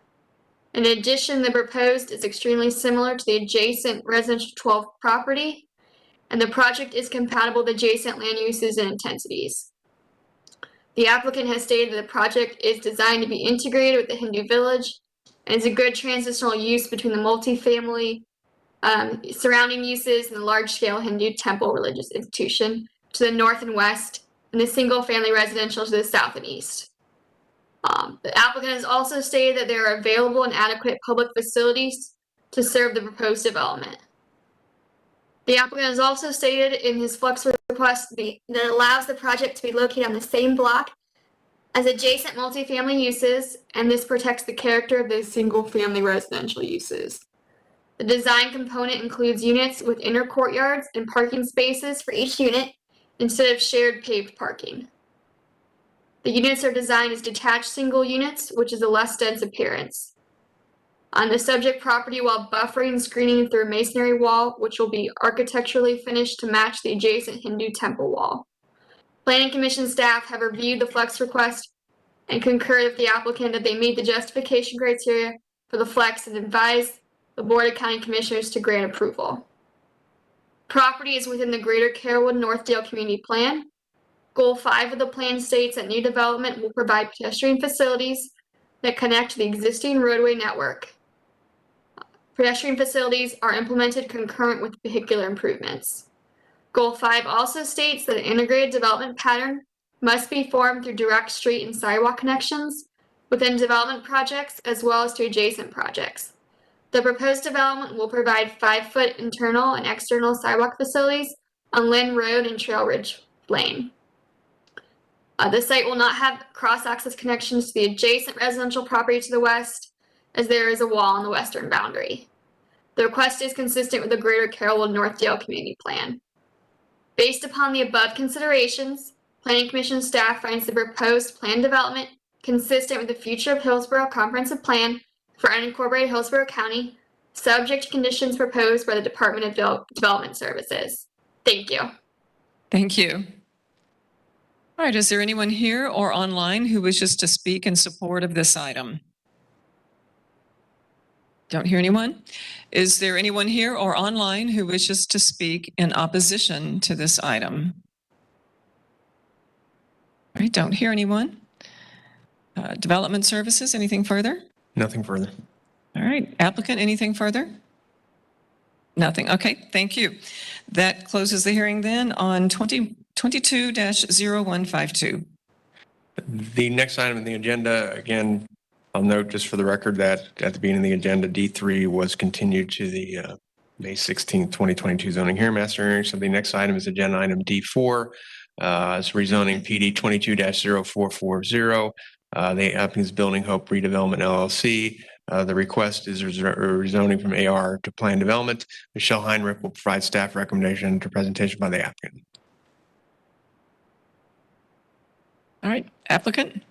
In addition, the proposed is extremely similar to the adjacent residential 12 property, and the project is compatible with adjacent land uses and intensities. The applicant has stated that the project is designed to be integrated with the Hindu Village and is a good transitional use between the multifamily surrounding uses and the large-scale Hindu temple religious institution to the north and west, and the single-family residential to the south and east. The applicant has also stated that there are available and adequate public facilities to serve the proposed development. The applicant has also stated in his flux request that allows the project to be located on the same block as adjacent multifamily uses, and this protects the character of those single-family residential uses. The design component includes units with inner courtyards and parking spaces for each unit instead of shared paved parking. The units are designed as detached single units, which is a less dense appearance. On the subject property, while buffering and screening through a masonry wall, which will be architecturally finished to match the adjacent Hindu temple wall. Planning Commission staff have reviewed the flex request and concur with the applicant that they meet the justification criteria for the flex and advise the Board of County Commissioners to grant approval. Property is within the Greater Carrollwood Northdale Community Plan. Goal 5 of the plan states that new development will provide pedestrian facilities that connect to the existing roadway network. Pedestrian facilities are implemented concurrent with vehicular improvements. Goal 5 also states that an integrated development pattern must be formed through direct street and sidewalk connections within development projects as well as to adjacent projects. The proposed development will provide 5-foot internal and external sidewalk facilities on Lynn Road and Trail Ridge Lane. The site will not have cross-access connections to the adjacent residential property to the west, as there is a wall on the western boundary. The request is consistent with the Greater Carrollwood Northdale Community Plan. Based upon the above considerations, Planning Commission staff finds the proposed plan development consistent with the future of Hillsborough Comprehensive Plan for unincorporated Hillsborough County, subject to conditions proposed by the Department of Development Services. Thank you. Thank you. All right, is there anyone here or online who wishes to speak in support of this item? Don't hear anyone. Is there anyone here or online who wishes to speak in opposition to this item? All right, don't hear anyone. Development Services, anything further? Nothing further. All right, applicant, anything further? Nothing. Okay, thank you. That closes the hearing then on 22-0152. The next item on the agenda, again, I'll note just for the record that at the beginning of the agenda, D3 was continued to the May 16th, 2022 zoning hearing master hearing. So the next item is agenda item D4, is rezoning PD 22-0440. The applicant's Building Hope Redevelopment LLC. The request is rezoning from AR to plan development. Michelle Heinrich will provide staff recommendation to presentation by the applicant. All right, applicant.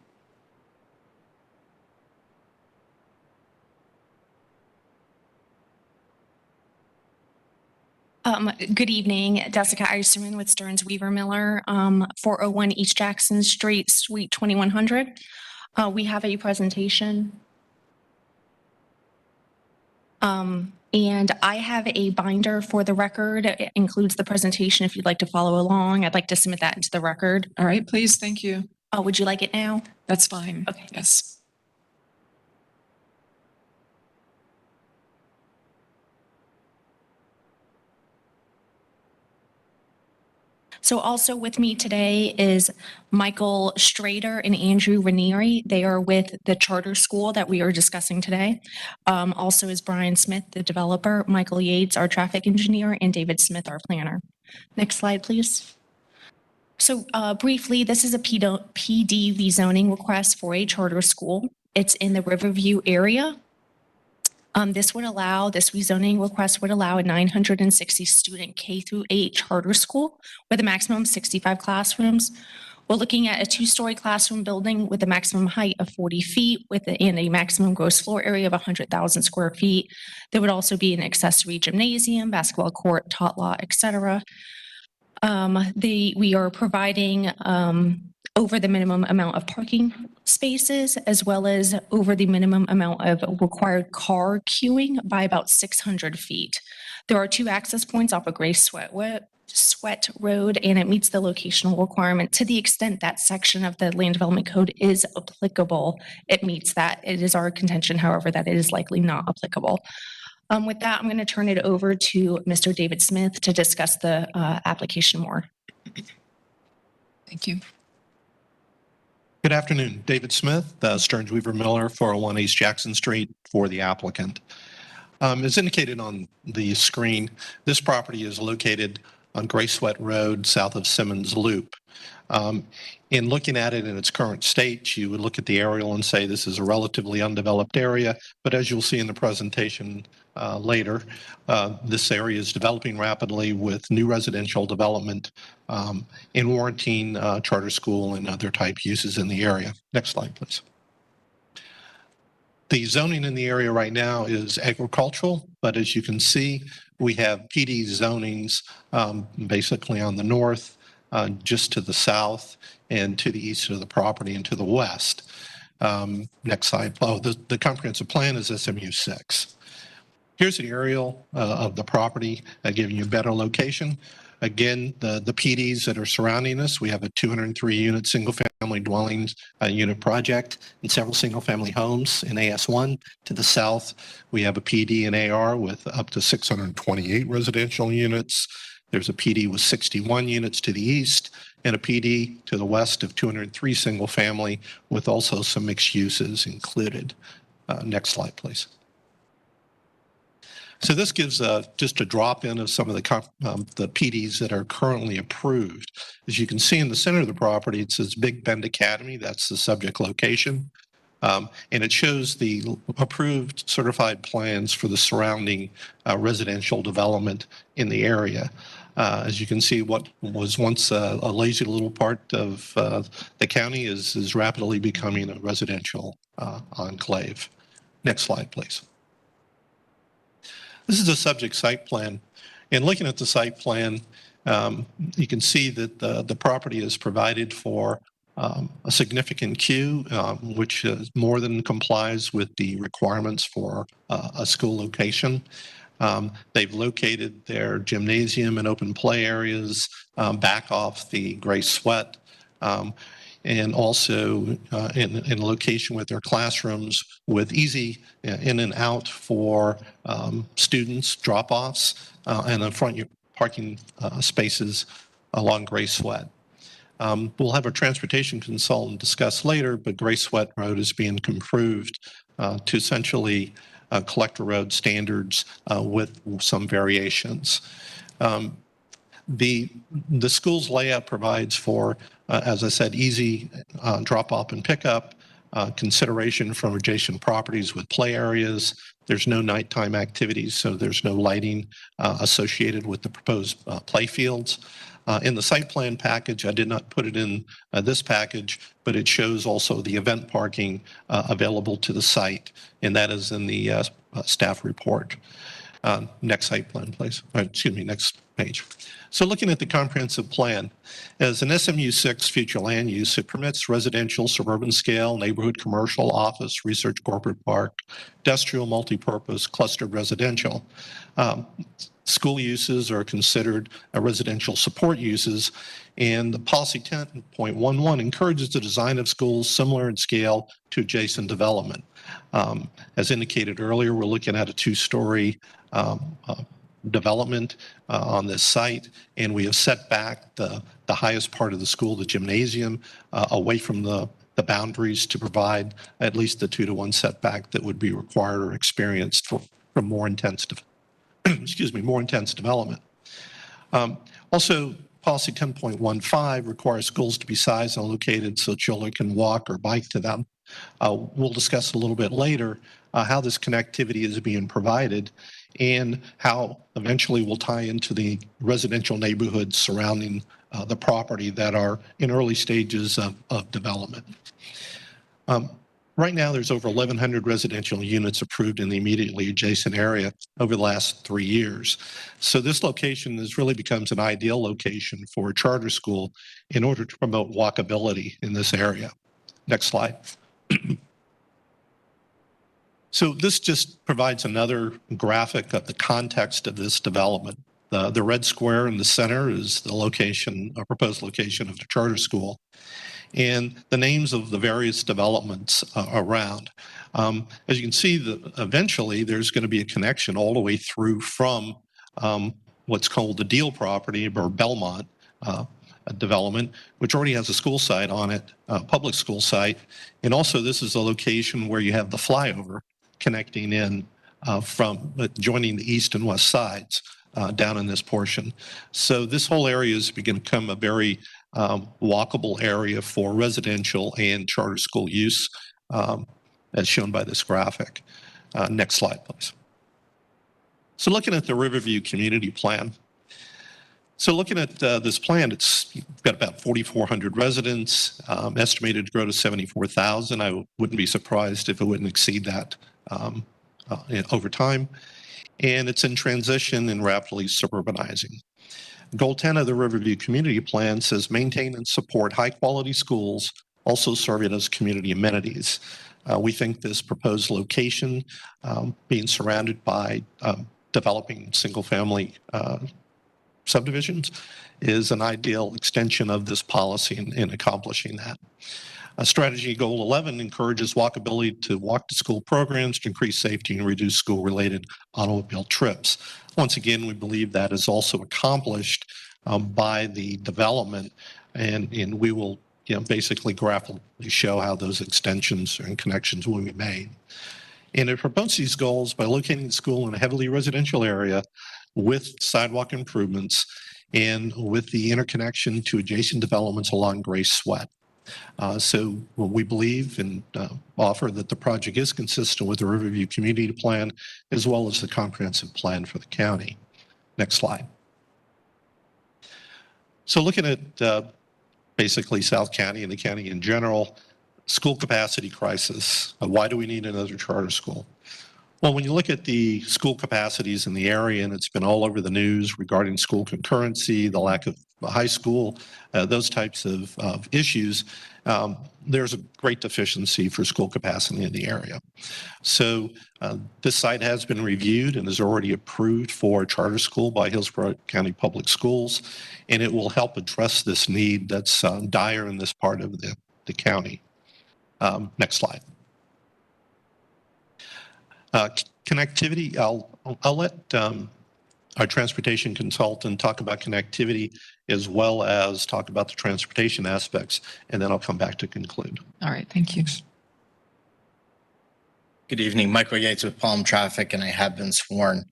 Good evening, Jessica Eiserman with Stearns Weaver Miller, 401 East Jackson Street, Suite 2100. We have a presentation. And I have a binder for the record. It includes the presentation if you'd like to follow along. I'd like to submit that into the record. All right, please, thank you. Would you like it now? That's fine. Okay. Yes. So also with me today is Michael Strader and Andrew Ranieri. They are with the charter school that we are discussing today. Also is Brian Smith, the developer, Michael Yates, our traffic engineer, and David Smith, our planner. Next slide, please. So briefly, this is a PD rezoning request for a charter school. It's in the Riverview area. This rezoning request would allow a 960 student K-8 charter school with a maximum of 65 classrooms. We're looking at a 2-story classroom building with a maximum height of 40 feet and a maximum gross floor area of 100,000 square feet. There would also be an accessory gymnasium, basketball court, tot lot, etc. We are providing over the minimum amount of parking spaces, as well as over the minimum amount of required car queuing by about 600 feet. There are 2 access points off of Gray Sweat Road, and it meets the locational requirement to the extent that section of the Land Development Code is applicable. It meets that. It is our contention, however, that it is likely not applicable. With that, I'm going to turn it over to Mr. David Smith to discuss the application more. Thank you. Good afternoon, David Smith, Stearns Weaver Miller, 401 East Jackson Street, for the applicant. As indicated on the screen, this property is located on Gray Sweat Road, south of Simmons Loop. In looking at it in its current state, you would look at the aerial and say this is a relatively undeveloped area, but as you'll see in the presentation later, this area is developing rapidly with new residential development and warranting charter school and other type uses in the area. Next slide, please. The zoning in the area right now is agricultural, but as you can see, we have PD zonings basically on the north, just to the south, and to the east of the property and to the west. Next slide. Oh, the comprehensive plan is SMU 6. Here's the aerial of the property, giving you a better location. Again, the PDs that are surrounding us, we have a 203-unit single-family dwellings unit project and several single-family homes in AS1. To the south, we have a PD and AR with up to 628 residential units. There's a PD with 61 units to the east and a PD to the west of 203 single-family with also some mixed uses included. Next slide, please. So this gives just a drop-in of some of the PDs that are currently approved. As you can see in the center of the property, it says Big Bend Academy. That's the subject location. And it shows the approved certified plans for the surrounding residential development in the area. As you can see, what was once a lazy little part of the county is rapidly becoming a residential enclave. Next slide, please. This is a subject site plan. And looking at the site plan, you can see that the property is provided for a significant queue, which more than complies with the requirements for a school location. They've located their gymnasium and open play areas back off the Gray Sweat, and also in location with their classrooms with easy in and out for students, drop-offs, and the front parking spaces along Gray Sweat. We'll have a transportation consultant discuss later, but Gray Sweat Road is being improved to essentially collector road standards with some variations. The school's layout provides for, as I said, easy drop-off and pickup, consideration from adjacent properties with play areas. There's no nighttime activities, so there's no lighting associated with the proposed play fields. In the site plan package, I did not put it in this package, but it shows also the event parking available to the site, and that is in the staff report. Next site plan, please. Excuse me, next page. So looking at the comprehensive plan, as an SMU 6 future land use, it permits residential, suburban scale, neighborhood, commercial, office, research, corporate park, industrial, multipurpose, clustered residential. School uses are considered residential support uses, and the policy 10.11 encourages the design of schools similar in scale to adjacent development. As indicated earlier, we're looking at a two-story development on this site, and we have set back the highest part of the school, the gymnasium, away from the boundaries to provide at least the 2-to-1 setback that would be required or experienced for more intense more intense development. Also, policy 10.15 requires schools to be sized and located so children can walk or bike to them. We'll discuss a little bit later how this connectivity is being provided and how eventually we'll tie into the residential neighborhoods surrounding the property that are in early stages of development. Right now, there's over 1,100 residential units approved in the immediately adjacent area over the last 3 years. So this location really becomes an ideal location for a charter school in order to promote walkability in this area. Next slide. So this just provides another graphic of the context of this development. The red square in the center is the location, a proposed location of the charter school, and the names of the various developments around. As you can see, eventually there's going to be a connection all the way through from what's called the Deal property or Belmont development, which already has a school site on it, a public school site. And also this is a location where you have the flyover connecting in from joining the east and west sides down in this portion. So this whole area has become a very walkable area for residential and charter school use, as shown by this graphic. Next slide, please. So looking at the Riverview Community Plan. So looking at this plan, it's got about 4,400 residents, estimated to grow to 74,000. I wouldn't be surprised if it wouldn't exceed that over time. And it's in transition and rapidly suburbanizing. Goal 10 of the Riverview Community Plan says maintain and support high-quality schools, also serving as community amenities. We think this proposed location, being surrounded by developing single-family subdivisions, is an ideal extension of this policy in accomplishing that. Strategy Goal 11 encourages walkability to walk-to-school programs to increase safety and reduce school-related automobile trips. Once again, we believe that is also accomplished by the development, and we will basically graphically show how those extensions and connections will be made. And it promotes these goals by locating the school in a heavily residential area with sidewalk improvements and with the interconnection to adjacent developments along Grace Sweat. So we believe and offer that the project is consistent with the Riverview Community Plan as well as the comprehensive plan for the county. Next slide. So looking at basically South County and the county in general, school capacity crisis. Why do we need another charter school? Well, when you look at the school capacities in the area, and it's been all over the news regarding school concurrency, the lack of high school, those types of issues, there's a great deficiency for school capacity in the area. So this site has been reviewed and is already approved for a charter school by Hillsborough County Public Schools, and it will help address this need that's dire in this part of the county. Next slide. Connectivity, I'll let our transportation consultant talk about connectivity as well as talk about the transportation aspects, and then I'll come back to conclude. All right, thank you. Good evening, Michael Yates with Palm Traffic, and I have been sworn.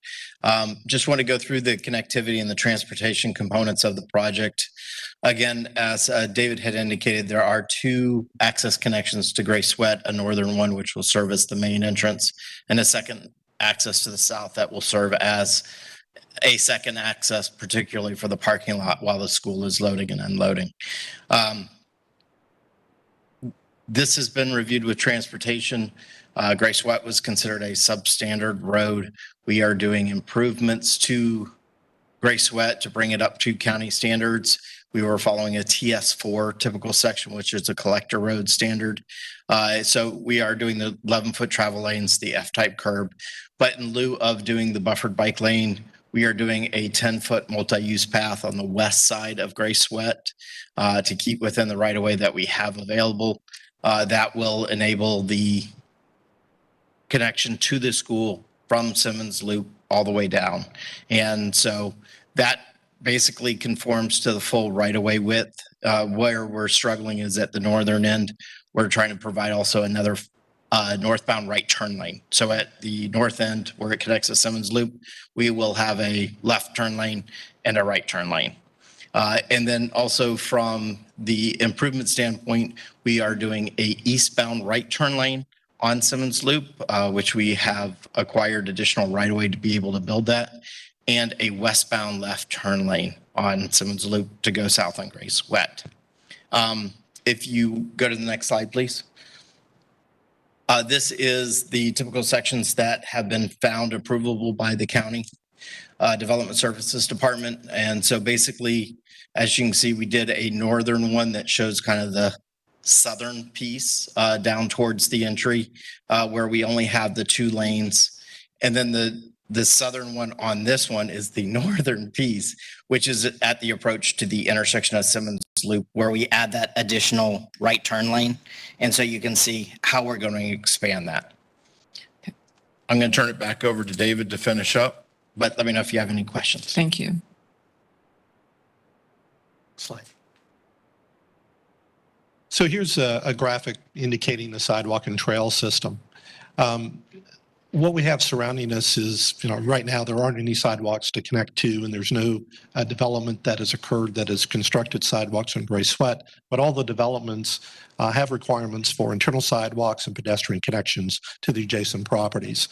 Just want to go through the connectivity and the transportation components of the project. Again, as David had indicated, there are two access connections to Grace Sweat, a northern one which will serve as the main entrance, and a second access to the south that will serve as a second access, particularly for the parking lot while the school is loading and unloading. This has been reviewed with transportation. Grace Sweat was considered a substandard road. We are doing improvements to Grace Sweat to bring it up to county standards. We were following a TS4 typical section, which is a collector road standard. So we are doing the 11-foot travel lanes, the F-type curb, but in lieu of doing the buffered bike lane, we are doing a 10-foot multi-use path on the west side of Grace Sweat to keep within the right-of-way that we have available. That will enable the connection to the school from Simmons Loop all the way down. And so that basically conforms to the full right-of-way width. Where we're struggling is at the northern end. We're trying to provide also another northbound right turn lane. So at the north end where it connects to Simmons Loop, we will have a left turn lane and a right turn lane. And then also from the improvement standpoint, we are doing a eastbound right turn lane on Simmons Loop, which we have acquired additional right-of-way to be able to build that, and a westbound left turn lane on Simmons Loop to go south on Grace Sweat. If you go to the next slide, please. This is the typical sections that have been found approvable by the county Development Services Department. And so basically, as you can see, we did a northern one that shows kind of the southern piece down towards the entry where we only have the 2 lanes. And then the southern one on this one is the northern piece, which is at the approach to the intersection of Simmons Loop, where we add that additional right turn lane. And so you can see how we're going to expand that. I'm going to turn it back over to David to finish up, but let me know if you have any questions. Thank you. Slide. So here's a graphic indicating the sidewalk and trail system. what we have surrounding us is, right now there aren't any sidewalks to connect to, and there's no development that has occurred that has constructed sidewalks on Gray Sweat, but all the developments have requirements for internal sidewalks and pedestrian connections to the adjacent properties.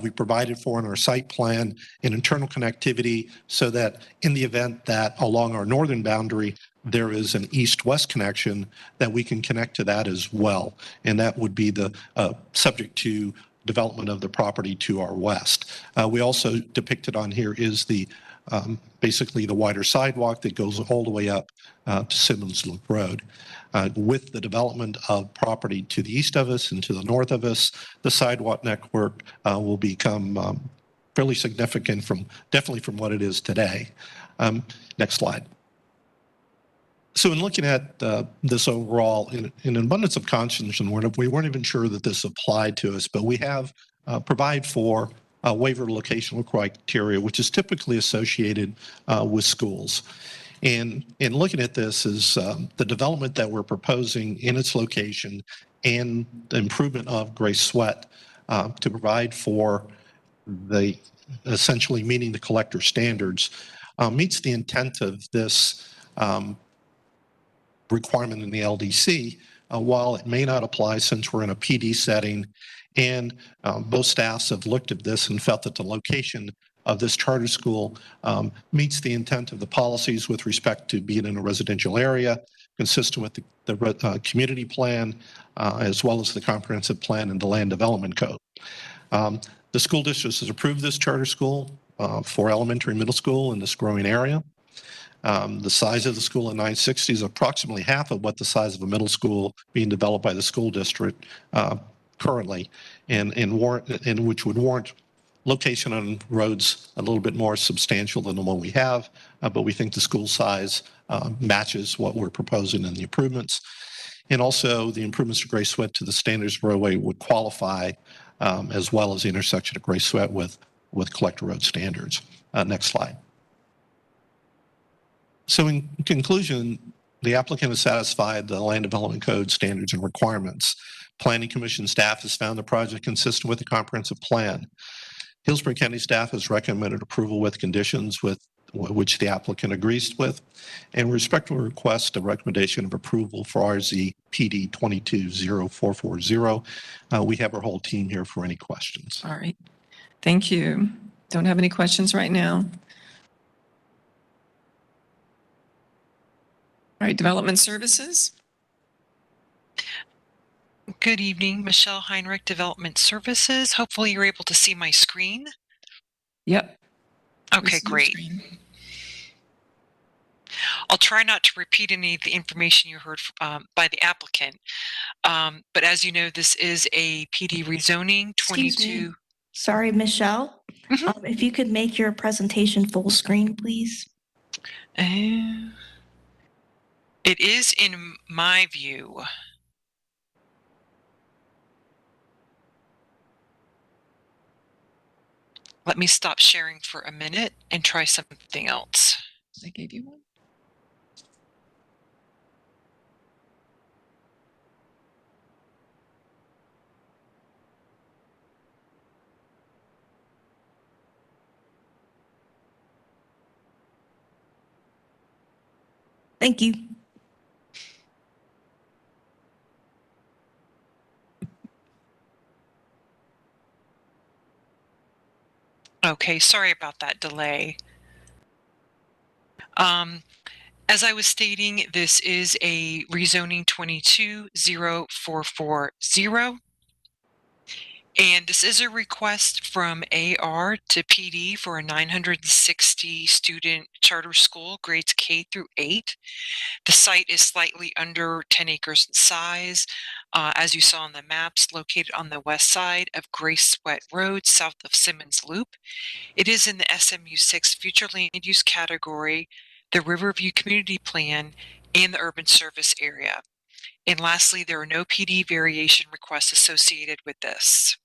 We provided for in our site plan an internal connectivity so that in the event that along our northern boundary there is an east-west connection, that we can connect to that as well. And that would be the subject to development of the property to our west. We also depicted on here is the basically the wider sidewalk that goes all the way up to Simmons Loop Road. With the development of property to the east of us and to the north of us, the sidewalk network will become fairly significant definitely from what it is today. Next slide. So in looking at this overall, in an abundance of caution, we weren't even sure that this applied to us, but we have provide for a waiver of locational criteria, which is typically associated with schools. And in looking at this is the development that we're proposing in its location and the improvement of Gray Sweat to provide for the essentially meeting the collector standards meets the intent of this requirement in the LDC, while it may not apply since we're in a PD setting. And both staffs have looked at this and felt that the location of this charter school meets the intent of the policies with respect to being in a residential area, consistent with the community plan, as well as the comprehensive plan and the land development code. The school district has approved this charter school for elementary and middle school in this growing area. The size of the school at 960 is approximately half of what the size of a middle school being developed by the school district currently, and which would warrant location on roads a little bit more substantial than the one we have, but we think the school size matches what we're proposing in the improvements. And also the improvements to Gray Sweat to the standards roadway would qualify as well as the intersection of Gray Sweat with collector road standards. Next slide. So in conclusion, the applicant has satisfied the land development code standards and requirements. Planning Commission staff has found the project consistent with the comprehensive plan. Hillsborough County staff has recommended approval with conditions with which the applicant agrees with, and respectfully request a recommendation of approval for RZ PD 220440. We have our whole team here for any questions. All right. Thank you. Don't have any questions right now. All right, Development Services. Good evening, Michelle Heinrich, Development Services. Hopefully you're able to see my screen. Yep. Okay, great. I'll try not to repeat any of the information you heard by the applicant. But as you know, this is a PD rezoning 22. Sorry, Michelle. If you could make your presentation full screen, please. It is in my view. Let me stop sharing for a minute and try something else. I gave you one. Thank you. Okay, sorry about that delay. As I was stating, this is a rezoning 220440. And this is a request from AR to PD for a 960 student charter school, grades K through 8. The site is slightly under 10 acres in size. As you saw on the maps, located on the west side of Gray Sweat Road, south of Simmons Loop. It is in the SMU6 future land use category, the Riverview community plan, and the urban service area. And lastly, there are no PD variation requests associated with this.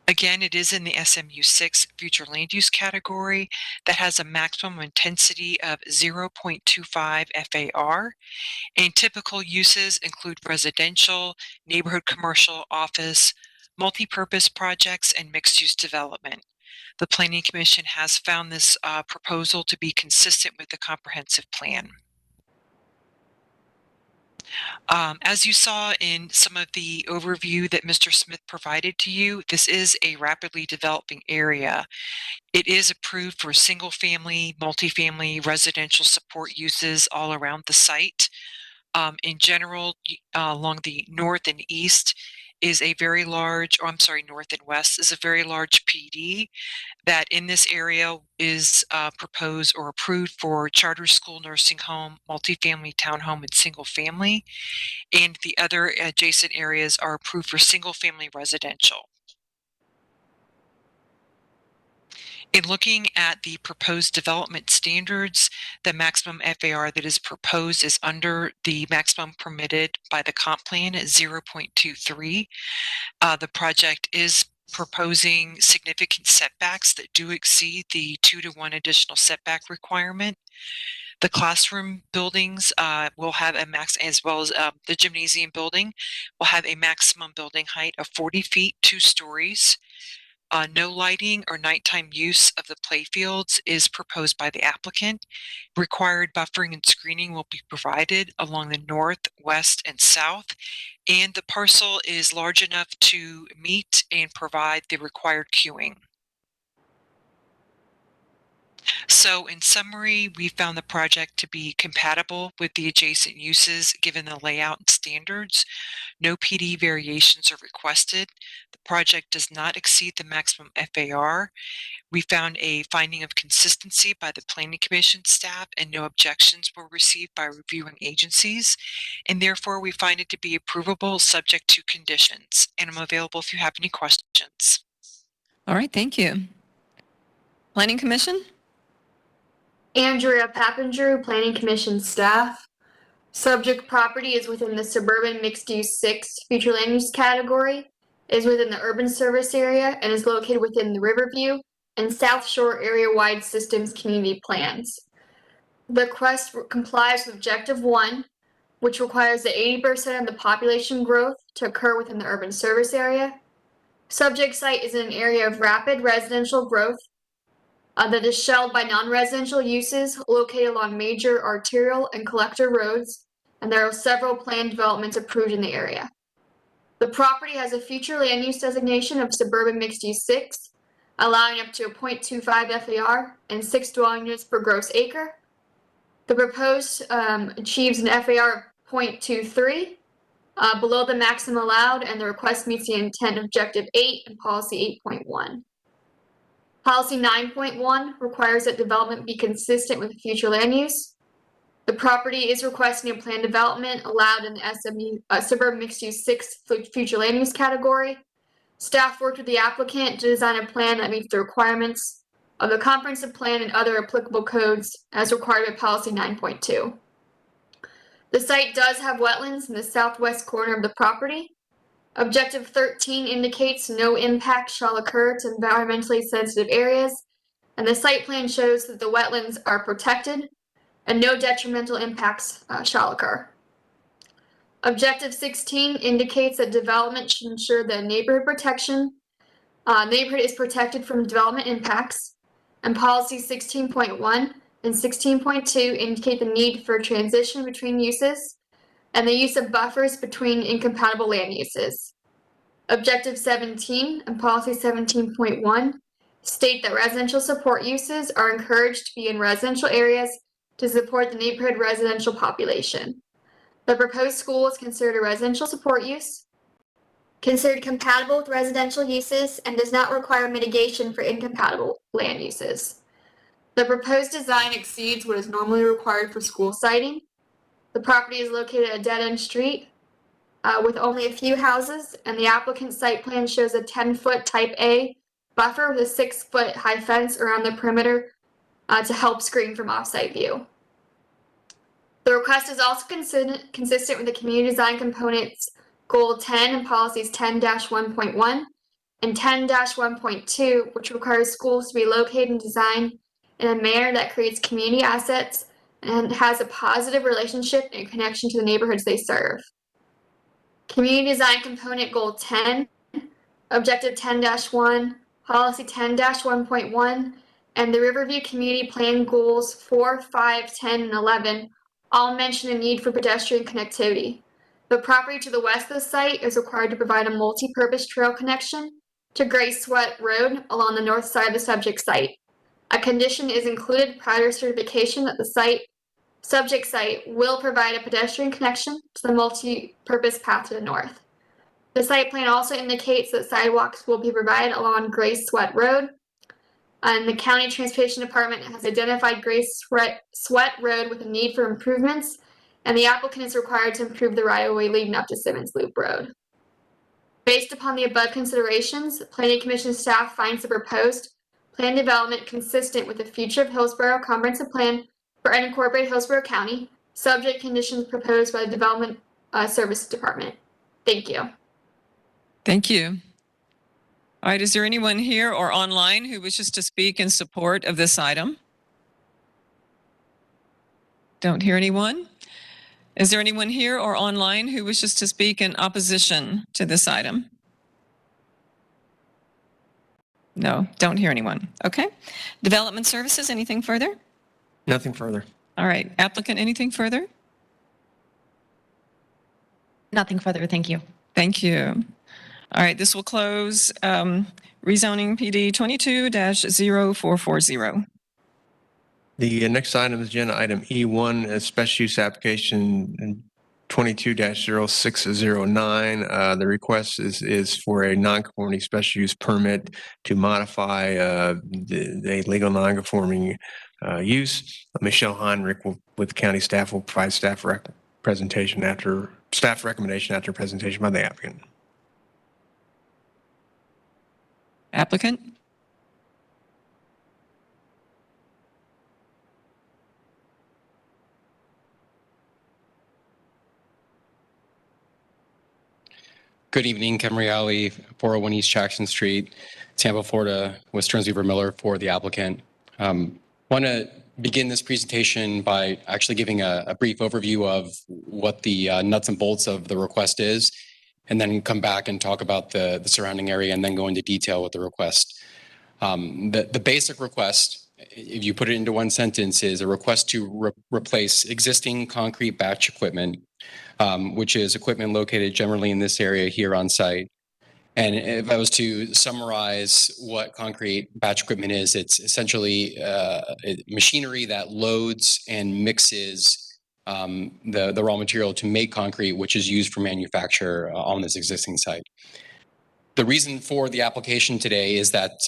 Again, it is in the SMU6 future land use category that has a maximum intensity of 0.25 FAR, and typical uses include residential, neighborhood commercial, office, multi-purpose projects, and mixed-use development. The Planning Commission has found this proposal to be consistent with the comprehensive plan. As you saw in some of the overview that Mr. Smith provided to you, this is a rapidly developing area. It is approved for single-family, multifamily, residential support uses all around the site. In general, along the north and east is a very large, north and west is a very large PD that in this area is proposed or approved for charter school, nursing home, multifamily, townhome, and single family. And the other adjacent areas are approved for single family residential. In looking at the proposed development standards, the maximum FAR that is proposed is under the maximum permitted by the comp plan at 0.23. The project is proposing significant setbacks that do exceed the 2-to-1 additional setback requirement. The classroom buildings will have a max, as well as the gymnasium building, will have a maximum building height of 40 feet, 2 stories. No lighting or nighttime use of the playfields is proposed by the applicant. Required buffering and screening will be provided along the north, west, and south, and the parcel is large enough to meet and provide the required queuing. So in summary, we found the project to be compatible with the adjacent uses given the layout and standards. No PD variations are requested. The project does not exceed the maximum FAR. We found a finding of consistency by the Planning Commission staff and no objections were received by reviewing agencies. And therefore we find it to be approvable subject to conditions. And I'm available if you have any questions. All right, thank you. Planning Commission? Andrea Pappendrew, Planning Commission staff. Subject property is within the suburban mixed-use 6 future land use category, is within the urban service area, and is located within the Riverview and South Shore area-wide systems community plans. The request complies with Objective 1, which requires that 80% of the population growth to occur within the urban service area. Subject site is in an area of rapid residential growth that is shelled by non-residential uses located along major arterial and collector roads, and there are several planned developments approved in the area. The property has a future land use designation of suburban mixed-use 6, allowing up to a 0.25 FAR and 6 dwelling units per gross acre. The proposed achieves an FAR of 0.23, below the maximum allowed, and the request meets the intent of Objective 8 and Policy 8.1. Policy 9.1 requires that development be consistent with future land use. The property is requesting a planned development allowed in the suburban mixed-use 6 future land use category. Staff worked with the applicant to design a plan that meets the requirements of the comprehensive plan and other applicable codes as required by Policy 9.2. The site does have wetlands in the southwest corner of the property. Objective 13 indicates no impact shall occur to environmentally sensitive areas, and the site plan shows that the wetlands are protected and no detrimental impacts shall occur. Objective 16 indicates that development should ensure that neighborhood is protected from development impacts, and Policy 16.1 and 16.2 indicate the need for transition between uses and the use of buffers between incompatible land uses. Objective 17 and Policy 17.1 state that residential support uses are encouraged to be in residential areas to support the neighborhood residential population. The proposed school is considered a residential support use, considered compatible with residential uses, and does not require mitigation for incompatible land uses. The proposed design exceeds what is normally required for school siting. The property is located at a dead-end street with only a few houses, and the applicant's site plan shows a 10-foot Type A buffer with a 6-foot high fence around the perimeter to help screen from off-site view. The request is also consistent with the community design components Goal 10 and Policies 10-1.1 and 10-1.2, which requires schools to be located and designed in a manner that creates community assets and has a positive relationship and connection to the neighborhoods they serve. Community design component Goal 10 Objective 10-1, Policy 10-1.1, and the Riverview Community Plan Goals 4, 5, 10, and 11 all mention a need for pedestrian connectivity. The property to the west of the site is required to provide a multi-purpose trail connection to Gray Sweat Road along the north side of the subject site. A condition is included prior to certification that the subject site will provide a pedestrian connection to the multi-purpose path to the north. The site plan also indicates that sidewalks will be provided along Gray Sweat Road, and the County Transportation Department has identified Gray Sweat Road with a need for improvements, and the applicant is required to improve the right-of-way leading up to Simmons Loop Road. Based upon the above considerations, Planning Commission staff finds the proposed plan development consistent with the future of Hillsborough Comprehensive Plan for unincorporated Hillsborough County, subject conditions proposed by the Development Services Department. Thank you. Thank you. All right, is there anyone here or online who wishes to speak in support of this item? Don't hear anyone. Is there anyone here or online who wishes to speak in opposition to this item? No, don't hear anyone. Okay. Development Services, anything further? Nothing further. All right. Applicant, anything further? Nothing further. Thank you. Thank you. All right. This will close rezoning PD 22-0440. The next item is agenda item E1, a special use application 22-0609. The request is for a non-conforming special use permit to modify the legal non-conforming use. Michelle Heinrich with county staff will provide staff recommendation after presentation by the applicant. Applicant? Good evening, Kem Reale, 401 East Jackson Street, Tampa, Florida, with Stearns Weaver Miller for the applicant. Want to begin this presentation by actually giving a brief overview of what the nuts and bolts of the request is, and then come back and talk about the surrounding area and then go into detail with the request. The basic request, if you put it into one sentence, is a request to replace existing concrete batch equipment, which is equipment located generally in this area here on site. And if I was to summarize what concrete batch equipment is, it's essentially machinery that loads and mixes the raw material to make concrete, which is used for manufacture on this existing site. The reason for the application today is that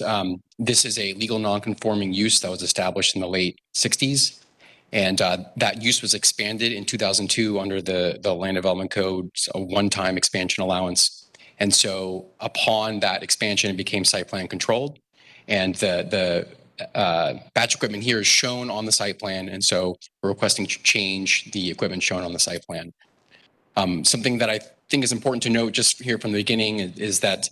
this is a legal non-conforming use that was established in the late 60s. And that use was expanded in 2002 under the Land Development Code's a one-time expansion allowance. And so upon that expansion, it became site plan controlled. And the batch equipment here is shown on the site plan. And so we're requesting to change the equipment shown on the site plan. Something that I think is important to note just here from the beginning is that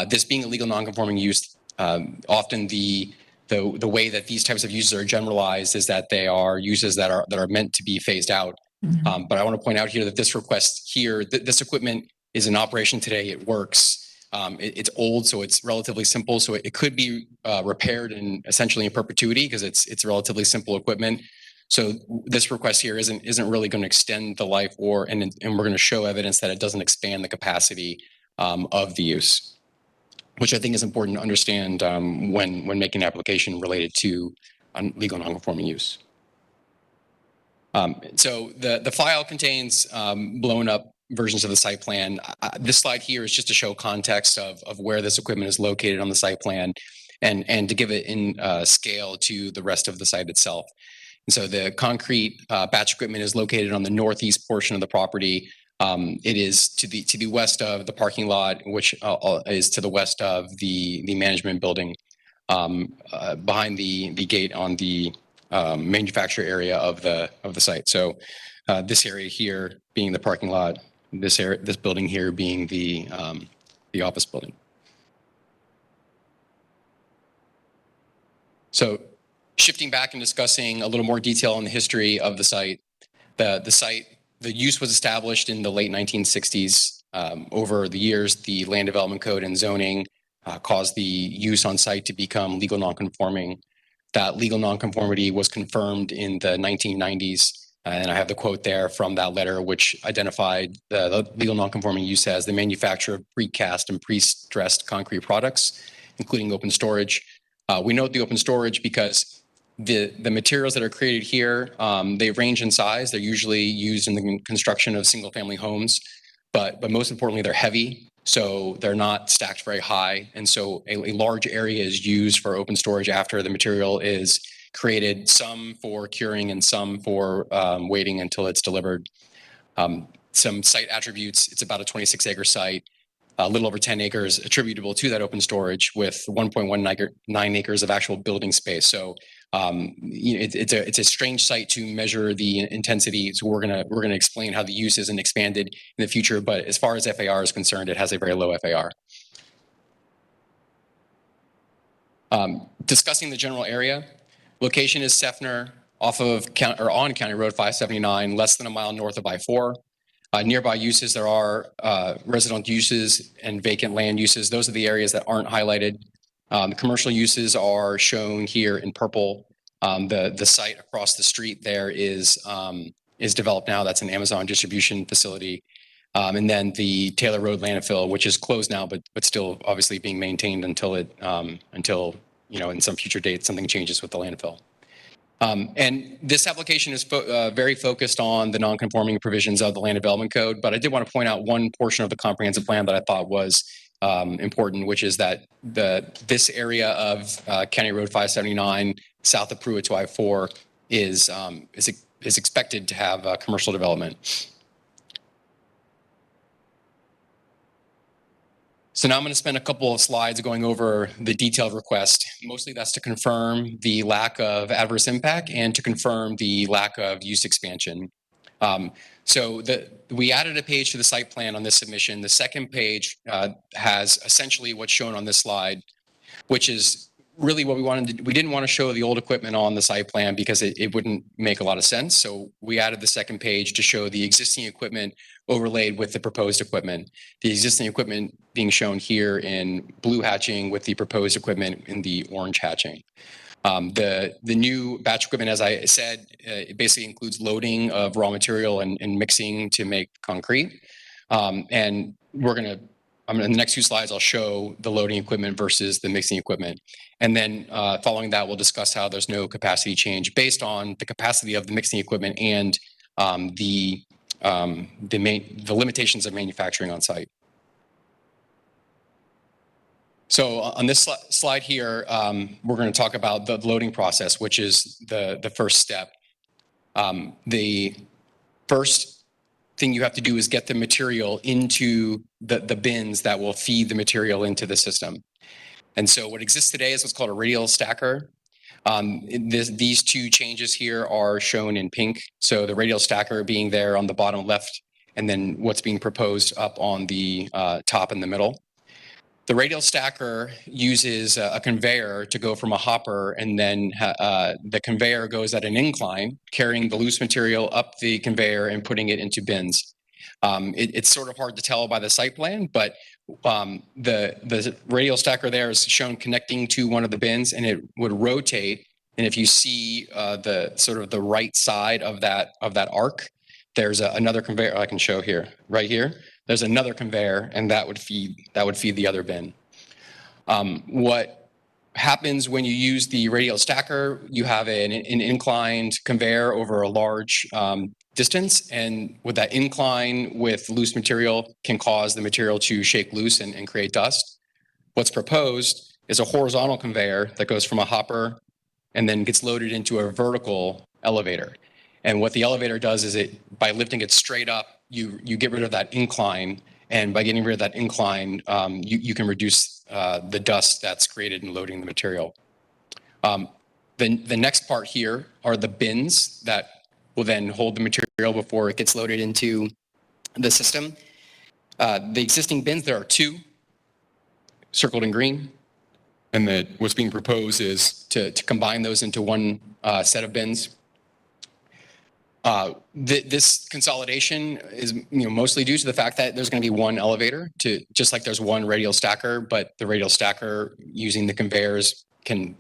this being a legal non-conforming use, often the way that these types of uses are generalized is that they are uses that are meant to be phased out. Mm-hmm. But I want to point out here that this request here, this equipment is in operation today. It works. It's old, so it's relatively simple. So it could be repaired essentially in perpetuity because it's relatively simple equipment. So this request here isn't really going to extend the life and we're going to show evidence that it doesn't expand the capacity of the use, which I think is important to understand when making an application related to legal non-conforming use. So the file contains blown up versions of the site plan. This slide here is just to show context of where this equipment is located on the site plan and to give it in scale to the rest of the site itself. And so the concrete batch equipment is located on the northeast portion of the property. It is to the west of the parking lot, which is to the west of the management building, behind the gate on the manufacturer area of the site. So this area here being the parking lot, this building here being the office building. So shifting back and discussing a little more detail on the history of the site, the use was established in the late 1960s. Over the years, the Land Development Code and zoning caused the use on site to become legal nonconforming. That legal nonconformity was confirmed in the 1990s. And I have the quote there from that letter, which identified the legal nonconforming use as the manufacture of precast and pre-stressed concrete products, including open storage. We note the open storage because the materials that are created here, they range in size. They're usually used in the construction of single-family homes, but most importantly, they're heavy, so they're not stacked very high. And so a large area is used for open storage after the material is created, some for curing and some for waiting until it's delivered. Some site attributes, it's about a 26-acre site, a little over 10 acres attributable to that open storage with 1.19 acres of actual building space. So it's a strange site to measure the intensity. So we're gonna explain how the use isn't expanded in the future. But as far as FAR is concerned, it has a very low FAR. Discussing the general area, location is Seffner off of on County Road 579, less than a mile north of I-4. Nearby uses, there are residential uses and vacant land uses. Those are the areas that aren't highlighted. The commercial uses are shown here in purple. The site across the street there is developed now. That's an Amazon distribution facility. And then the Taylor Road landfill, which is closed now, but still obviously being maintained until in some future date something changes with the landfill. And this application is very focused on the non-conforming provisions of the Land Development Code, but I did want to point out one portion of the comprehensive plan that I thought was important, which is that this area of County Road 579 south of Pruitt to I-4 is expected to have commercial development. So now I'm going to spend a couple of slides going over the detailed request. Mostly that's to confirm the lack of adverse impact and to confirm the lack of use expansion. We added a page to the site plan on this submission. The second page has essentially what's shown on this slide, which is really what we wanted to, we didn't want to show the old equipment on the site plan because it wouldn't make a lot of sense. So we added the second page to show the existing equipment overlaid with the proposed equipment. The existing equipment being shown here in blue hatching with the proposed equipment in the orange hatching. The new batch equipment, as I said, it basically includes loading of raw material and mixing to make concrete. And in the next few slides, I'll show the loading equipment versus the mixing equipment. And then following that, we'll discuss how there's no capacity change based on the capacity of the mixing equipment and the limitations of manufacturing on site. So on this slide here, we're going to talk about the loading process, which is the first step. The first thing you have to do is get the material into the bins that will feed the material into the system. And so what exists today is what's called a Radial Stacker. These two changes here are shown in pink. So the Radial Stacker being there on the bottom left, and then what's being proposed up on the top in the middle. The Radial Stacker uses a conveyor to go from a hopper, and then the conveyor goes at an incline, carrying the loose material up the conveyor and putting it into bins. It's sort of hard to tell by the site plan, but the Radial Stacker there is shown connecting to one of the bins, and it would rotate. And if you see the right side of that arc, there's another conveyor I can show here, right here. There's another conveyor, and that would feed the other bin. What happens when you use the Radial Stacker? You have an inclined conveyor over a large distance, and with that incline with loose material can cause the material to shake loose and create dust. What's proposed is a horizontal conveyor that goes from a hopper and then gets loaded into a vertical elevator. And what the elevator does is by lifting it straight up, you get rid of that incline, and by getting rid of that incline, you can reduce the dust that's created in loading the material. The next part here are the bins that will then hold the material before it gets loaded into the system. The existing bins, there are two circled in green, and what's being proposed is to combine those into one set of bins. This consolidation is mostly due to the fact that there's going to be one elevator, to just like there's one radial stacker, but the radial stacker using the conveyors can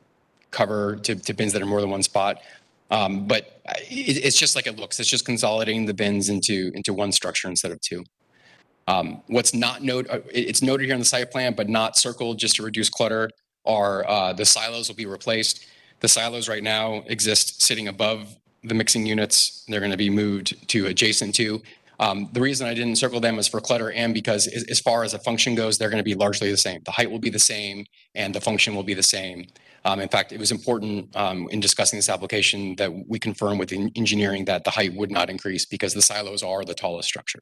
cover to bins that are more than one spot. But it's just like it looks. It's just consolidating the bins into one structure instead of two. What's not it's noted here on the site plan, but not circled just to reduce clutter, are the silos will be replaced. The silos right now exist sitting above the mixing units. They're going to be moved to adjacent to. The reason I didn't circle them is for clutter and because as far as a function goes, they're going to be largely the same. The height will be the same and the function will be the same. In fact, it was important in discussing this application that we confirm with engineering that the height would not increase because the silos are the tallest structure.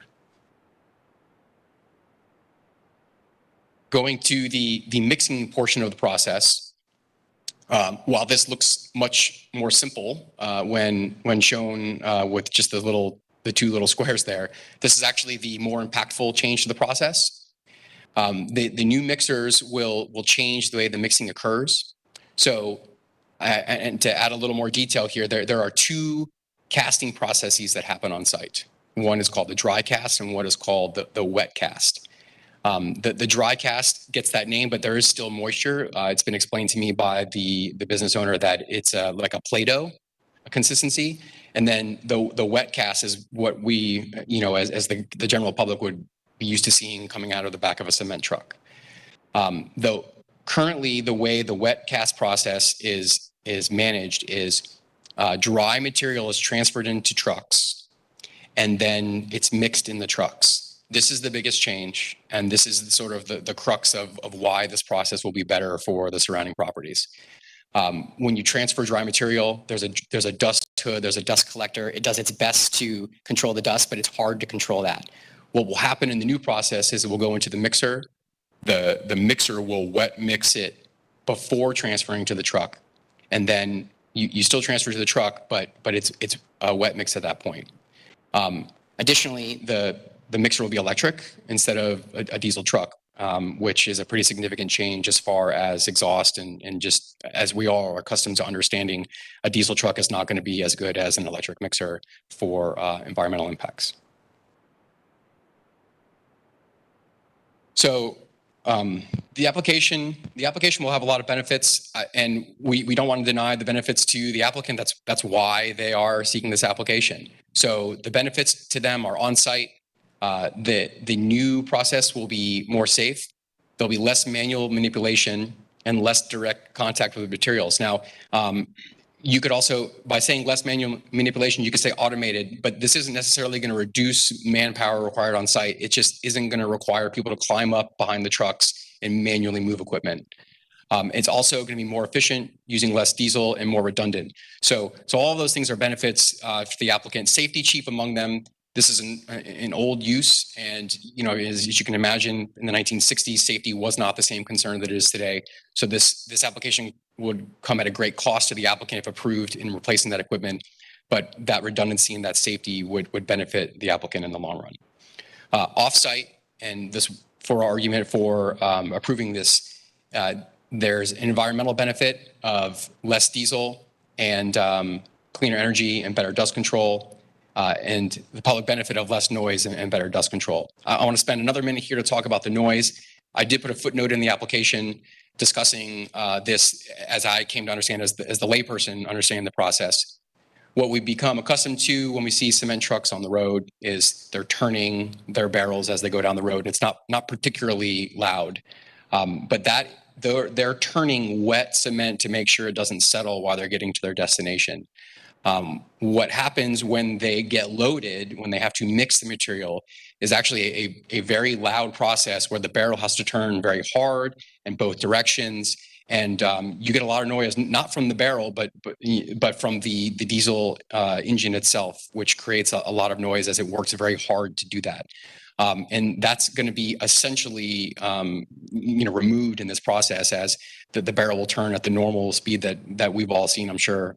Going to the mixing portion of the process, while this looks much more simple when shown with just the two little squares there, this is actually the more impactful change to the process. The new mixers will change the way the mixing occurs. So, and to add a little more detail here, there are two casting processes that happen on site. One is called the dry cast and one is called the wet cast. The dry cast gets that name, but there is still moisture. It's been explained to me by the business owner that it's like a Play-Doh consistency. And then the wet cast is what we, as the general public would be used to seeing coming out of the back of a cement truck. Though currently the way the wet cast process is managed is dry material is transferred into trucks and then it's mixed in the trucks. This is the biggest change, and this is sort of the crux of why this process will be better for the surrounding properties. When you transfer dry material, there's a dust hood, there's a dust collector. It does its best to control the dust, but it's hard to control that. What will happen in the new process is it will go into the mixer. The mixer will wet mix it before transferring to the truck, and then you still transfer to the truck, but it's a wet mix at that point. Additionally, the mixer will be electric instead of a diesel truck, which is a pretty significant change as far as exhaust and just as we all are accustomed to understanding, a diesel truck is not going to be as good as an electric mixer for environmental impacts. So the application will have a lot of benefits, and we don't want to deny the benefits to the applicant. That's why they are seeking this application. So the benefits to them are on-site. The new process will be more safe. There'll be less manual manipulation and less direct contact with the materials. Now, you could also, by saying less manual manipulation, you could say automated, but this isn't necessarily going to reduce manpower required on site. It just isn't going to require people to climb up behind the trucks and manually move equipment. It's also going to be more efficient, using less diesel and more redundant. So all of those things are benefits for the applicant. Safety chief among them. This is an old use, and as you can imagine, in the 1960s, safety was not the same concern that it is today. So this application would come at a great cost to the applicant if approved in replacing that equipment, but that redundancy and that safety would benefit the applicant in the long run. Offsite, and this for argument for approving this, there's an environmental benefit of less diesel and cleaner energy and better dust control. And the public benefit of less noise and better dust control. I want to spend another minute here to talk about the noise. I did put a footnote in the application discussing this as I came to understand as the layperson understanding the process. What we become accustomed to when we see cement trucks on the road is they're turning their barrels as they go down the road. It's not particularly loud, but they're turning wet cement to make sure it doesn't settle while they're getting to their destination. What happens when they get loaded, when they have to mix the material, is actually a very loud process where the barrel has to turn very hard in both directions. And you get a lot of noise, not from the barrel, but from the diesel engine itself, which creates a lot of noise as it works very hard to do that. And that's going to be essentially removed in this process as the barrel will turn at the normal speed that we've all seen, I'm sure,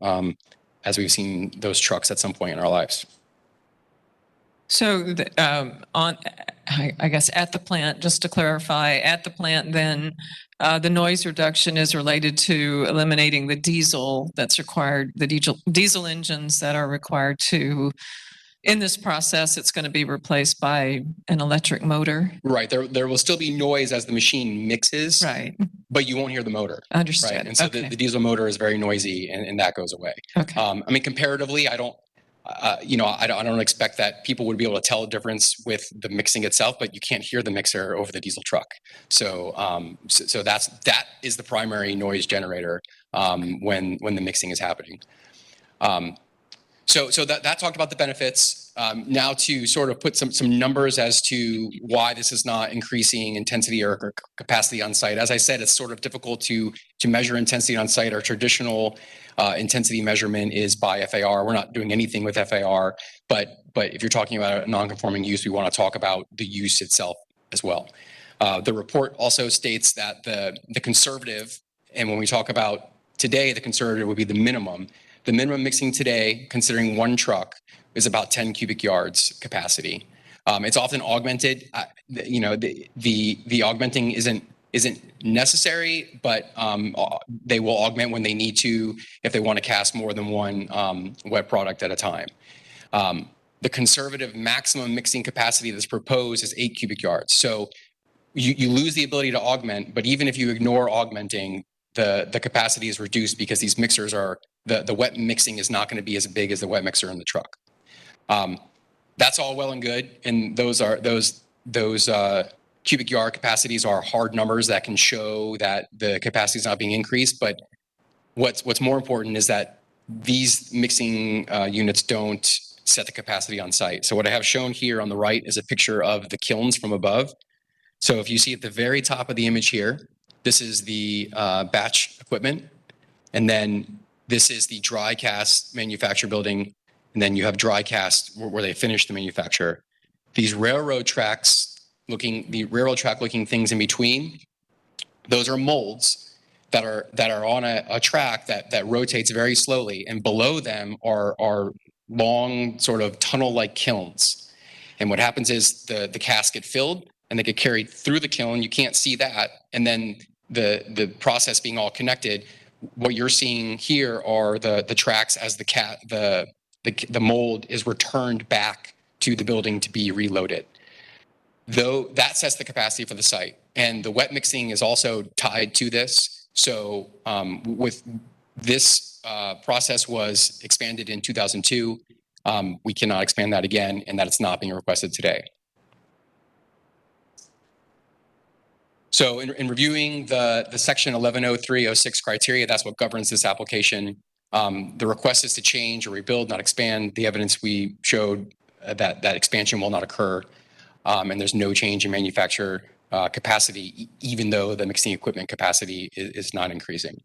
as we've seen those trucks at some point in our lives. So I guess at the plant, just to clarify, at the plant, then the noise reduction is related to eliminating the diesel that's required, the diesel engines that are required to, in this process, it's going to be replaced by an electric motor. Right. There will still be noise as the machine mixes. Right. But you won't hear the motor. Understood. Right. And so Okay. the diesel motor is very noisy, and that goes away. Okay. I mean, comparatively, I don't expect that people would be able to tell a difference with the mixing itself, but you can't hear the mixer over the diesel truck. So that is the primary noise generator when the mixing is happening. So that talked about the benefits. Now to sort of put some numbers as to why this is not increasing intensity or capacity on site. As I said, it's sort of difficult to measure intensity on site. Our traditional intensity measurement is by FAR. We're not doing anything with FAR, but if you're talking about a non-conforming use, we want to talk about the use itself as well. The report also states that the conservative, and when we talk about today, the conservative would be the minimum. The minimum mixing today, considering one truck, is about 10 cubic yards capacity. It's often augmented. The augmenting isn't necessary, but they will augment when they need to if they want to cast more than one wet product at a time. The conservative maximum mixing capacity that's proposed is 8 cubic yards. So you lose the ability to augment, but even if you ignore augmenting, the capacity is reduced because these mixers are, the wet mixing is not going to be as big as the wet mixer in the truck. That's all well and good, and those cubic yard capacities are hard numbers that can show that the capacity is not being increased. But what's more important is that these mixing units don't set the capacity on site. So what I have shown here on the right is a picture of the kilns from above. So if you see at the very top of the image here, this is the batch equipment, and then this is the dry cast manufacture building, and then you have dry cast where they finish the manufacture. These railroad track looking things in between, those are molds that are on a track that rotates very slowly, and below them are long sort of tunnel-like kilns. And what happens is the casts get filled and they get carried through the kiln. You can't see that, and then the process being all connected. What you're seeing here are the tracks as the mold is returned back to the building to be reloaded. Though that sets the capacity for the site, and the wet mixing is also tied to this. So with this process was expanded in 2002, we cannot expand that again, and that it's not being requested today. So in reviewing the section 110306 criteria, that's what governs this application. The request is to change or rebuild, not expand. The evidence we showed that expansion will not occur, and there's no change in manufacturer capacity, even though the mixing equipment capacity is not increasing.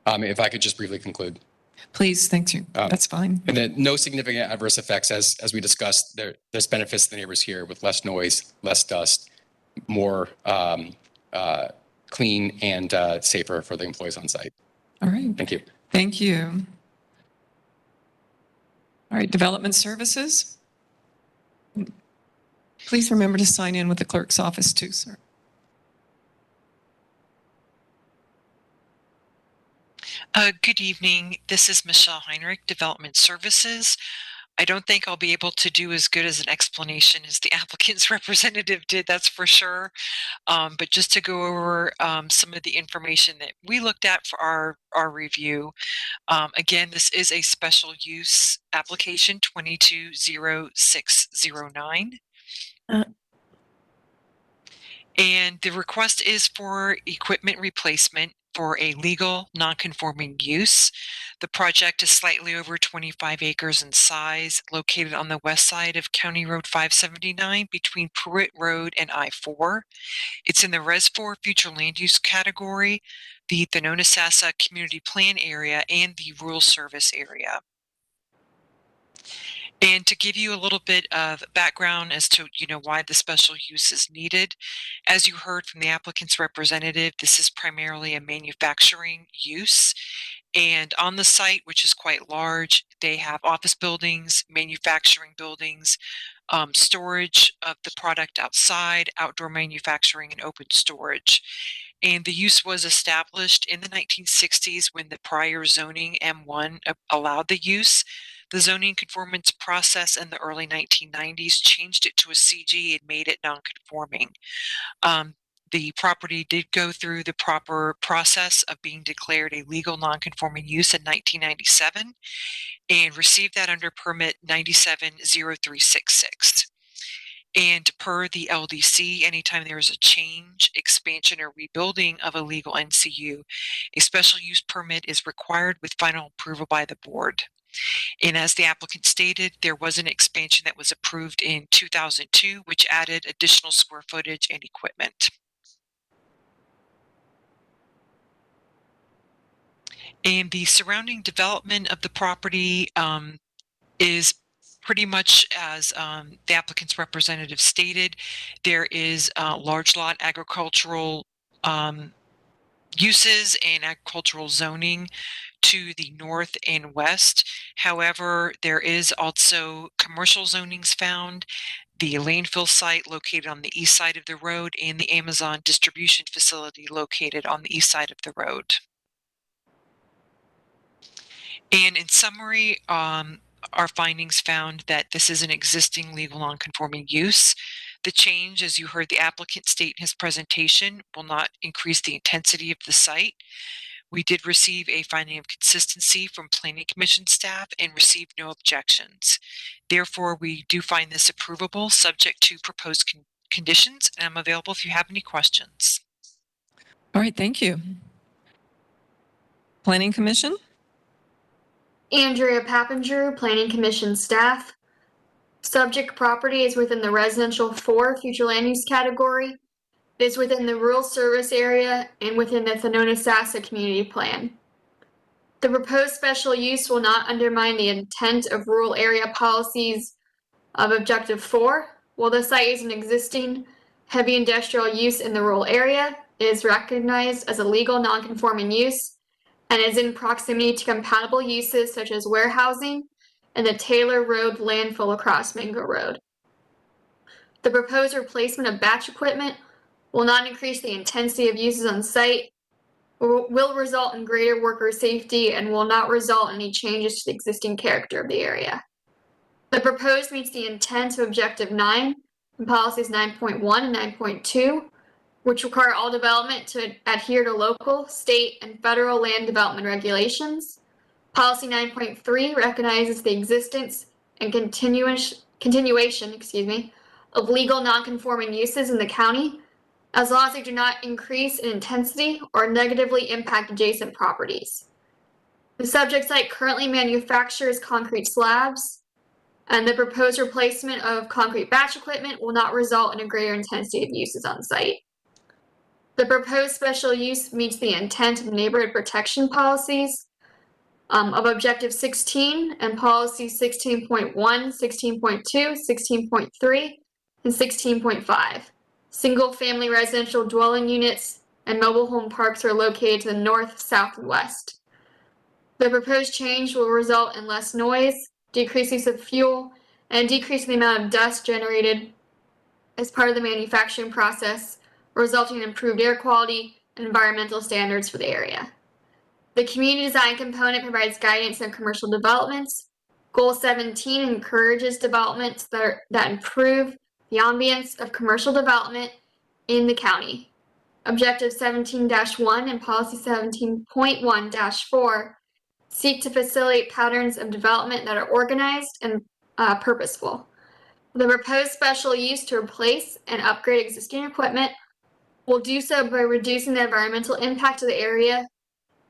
If I could just briefly conclude. Please, thank you. That's fine. And then no significant adverse effects, as we discussed. There's benefits to the neighbors here with less noise, less dust, more clean and safer for the employees on site. All right. Thank you. Thank you. All right, development services. Please remember to sign in with the clerk's office too, sir. Good evening. This is Michelle Heinrich, Development Services. I don't think I'll be able to do as good as an explanation as the applicant's representative did, that's for sure. But just to go over some of the information that we looked at for our review. Again, this is a special use application 220609. And the request is for equipment replacement for a legal non-conforming use. The project is slightly over 25 acres in size, located on the west side of County Road 579 between Pruitt Road and I-4. It's in the Res 4 future land use category, the Nonesassa Community Plan area, and the Rural Service area. And to give you a little bit of background as to why the special use is needed, as you heard from the applicant's representative, this is primarily a manufacturing use, And on the site, which is quite large, they have office buildings, manufacturing buildings, storage of the product outside, outdoor manufacturing, and open storage. And the use was established in the 1960s when the prior zoning M1 allowed the use. The zoning conformance process in the early 1990s changed it to a CG and made it non-conforming. The property did go through the proper process of being declared a legal non-conforming use in 1997 and received that under permit 970366. And per the LDC, anytime there is a change, expansion, or rebuilding of a legal NCU, a special use permit is required with final approval by the board. And as the applicant stated, there was an expansion that was approved in 2002, which added additional square footage and equipment. And the surrounding development of the property is pretty much as the applicant's representative stated. There is large lot agricultural uses and agricultural zoning to the north and west. However, there is also commercial zonings found, the landfill site located on the east side of the road, and the Amazon distribution facility located on the east side of the road. And in summary, our findings found that this is an existing legal non-conforming use. The change, as you heard the applicant state in his presentation, will not increase the intensity of the site. We did receive a finding of consistency from Planning Commission staff and received no objections. Therefore, we do find this approvable, subject to proposed conditions, and I'm available if you have any questions. All right, thank you. Planning Commission? Andrea Pappinger, Planning Commission staff. Subject property is within the residential 4 future land use category. It is within the rural service area and within the Sonona-Sassa community plan. The proposed special use will not undermine the intent of rural area policies of Objective 4. While the site is an existing heavy industrial use in the rural area, it is recognized as a legal non-conforming use and is in proximity to compatible uses such as warehousing and the Taylor Road landfill across Mango Road. The proposed replacement of batch equipment will not increase the intensity of uses on site, will result in greater worker safety, and will not result in any changes to the existing character of the area. The proposed meets the intent of Objective 9 and policies 9.1 and 9.2, which require all development to adhere to local, state, and federal land development regulations. Policy 9.3 recognizes the existence and continuation of legal non-conforming uses in the county, as long as they do not increase in intensity or negatively impact adjacent properties. The subject site currently manufactures concrete slabs, and the proposed replacement of concrete batch equipment will not result in a greater intensity of uses on site. The proposed special use meets the intent of neighborhood protection policies of Objective 16 and Policies 16.1, 16.2, 16.3, and 16.5. Single-family residential dwelling units and mobile home parks are located to the north, south, and west. The proposed change will result in less noise, decreased use of fuel, and a decrease in the amount of dust generated as part of the manufacturing process, resulting in improved air quality and environmental standards for the area. The community design component provides guidance on commercial developments. Goal 17 encourages developments that improve the ambience of commercial development in the county. Objective 17-1 and Policy 17.1-4 seek to facilitate patterns of development that are organized and purposeful. The proposed special use to replace and upgrade existing equipment will do so by reducing the environmental impact of the area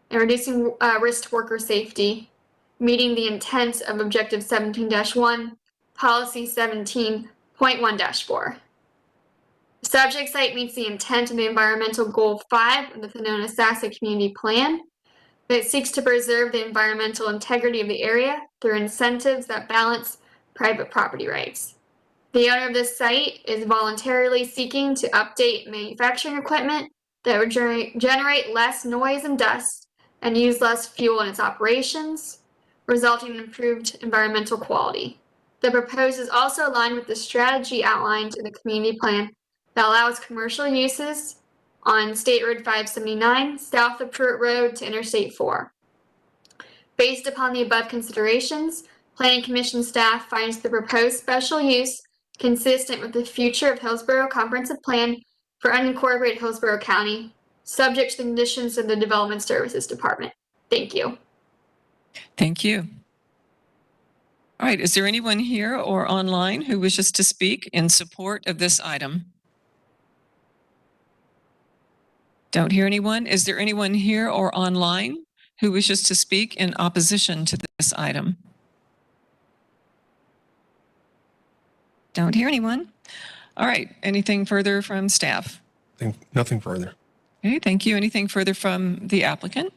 and reducing risk to worker safety, meeting the intent of Objective 17-1, Policy 17.1-4. The subject site meets the intent of the Environmental Goal 5 of the Sonona-Sassa Community Plan that seeks to preserve the environmental integrity of the area through incentives that balance private property rights. The owner of this site is voluntarily seeking to update manufacturing equipment that would generate less noise and dust and use less fuel in its operations, resulting in improved environmental quality. The proposed is also aligned with the strategy outlined in the community plan that allows commercial uses on State Road 579 south of Pruitt Road to Interstate 4. Based upon the above considerations, Planning Commission staff finds the proposed special use consistent with the future of Hillsborough Comprehensive Plan for unincorporated Hillsborough County, subject to the conditions of the Development Services Department. Thank you. Thank you. All right, is there anyone here or online who wishes to speak in support of this item? Don't hear anyone. Is there anyone here or online who wishes to speak in opposition to this item? Don't hear anyone. All right, anything further from staff? Nothing further. Okay, thank you. Anything further from the applicant?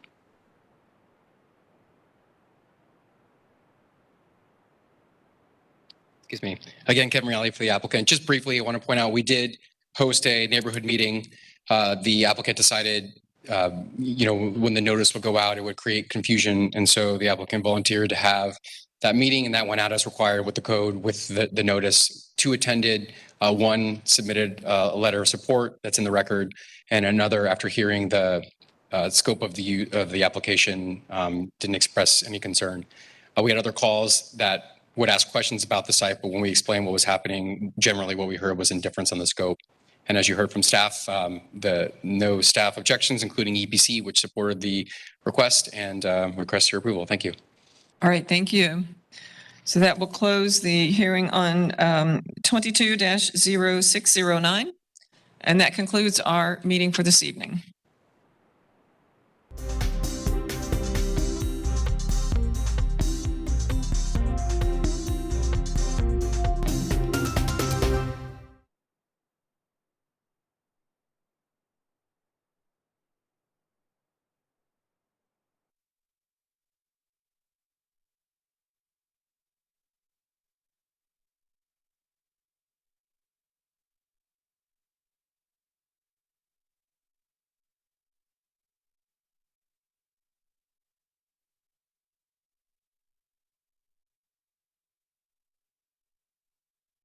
Excuse me. Again, Kevin Reilly for the applicant. Just briefly, I want to point out we did host a neighborhood meeting. The applicant decided, when the notice would go out, it would create confusion. And so the applicant volunteered to have that meeting, and that went out as required with the code, with the notice. 2 attended, 1 submitted a letter of support that's in the record, and another, after hearing the scope of the application, didn't express any concern. We had other calls that would ask questions about the site, but when we explained what was happening, generally what we heard was indifference on the scope. And as you heard from staff, no staff objections, including EPC, which supported the request, and request your approval. Thank you. All right, thank you. So that will close the hearing on 22-0609. And that concludes our meeting for this evening.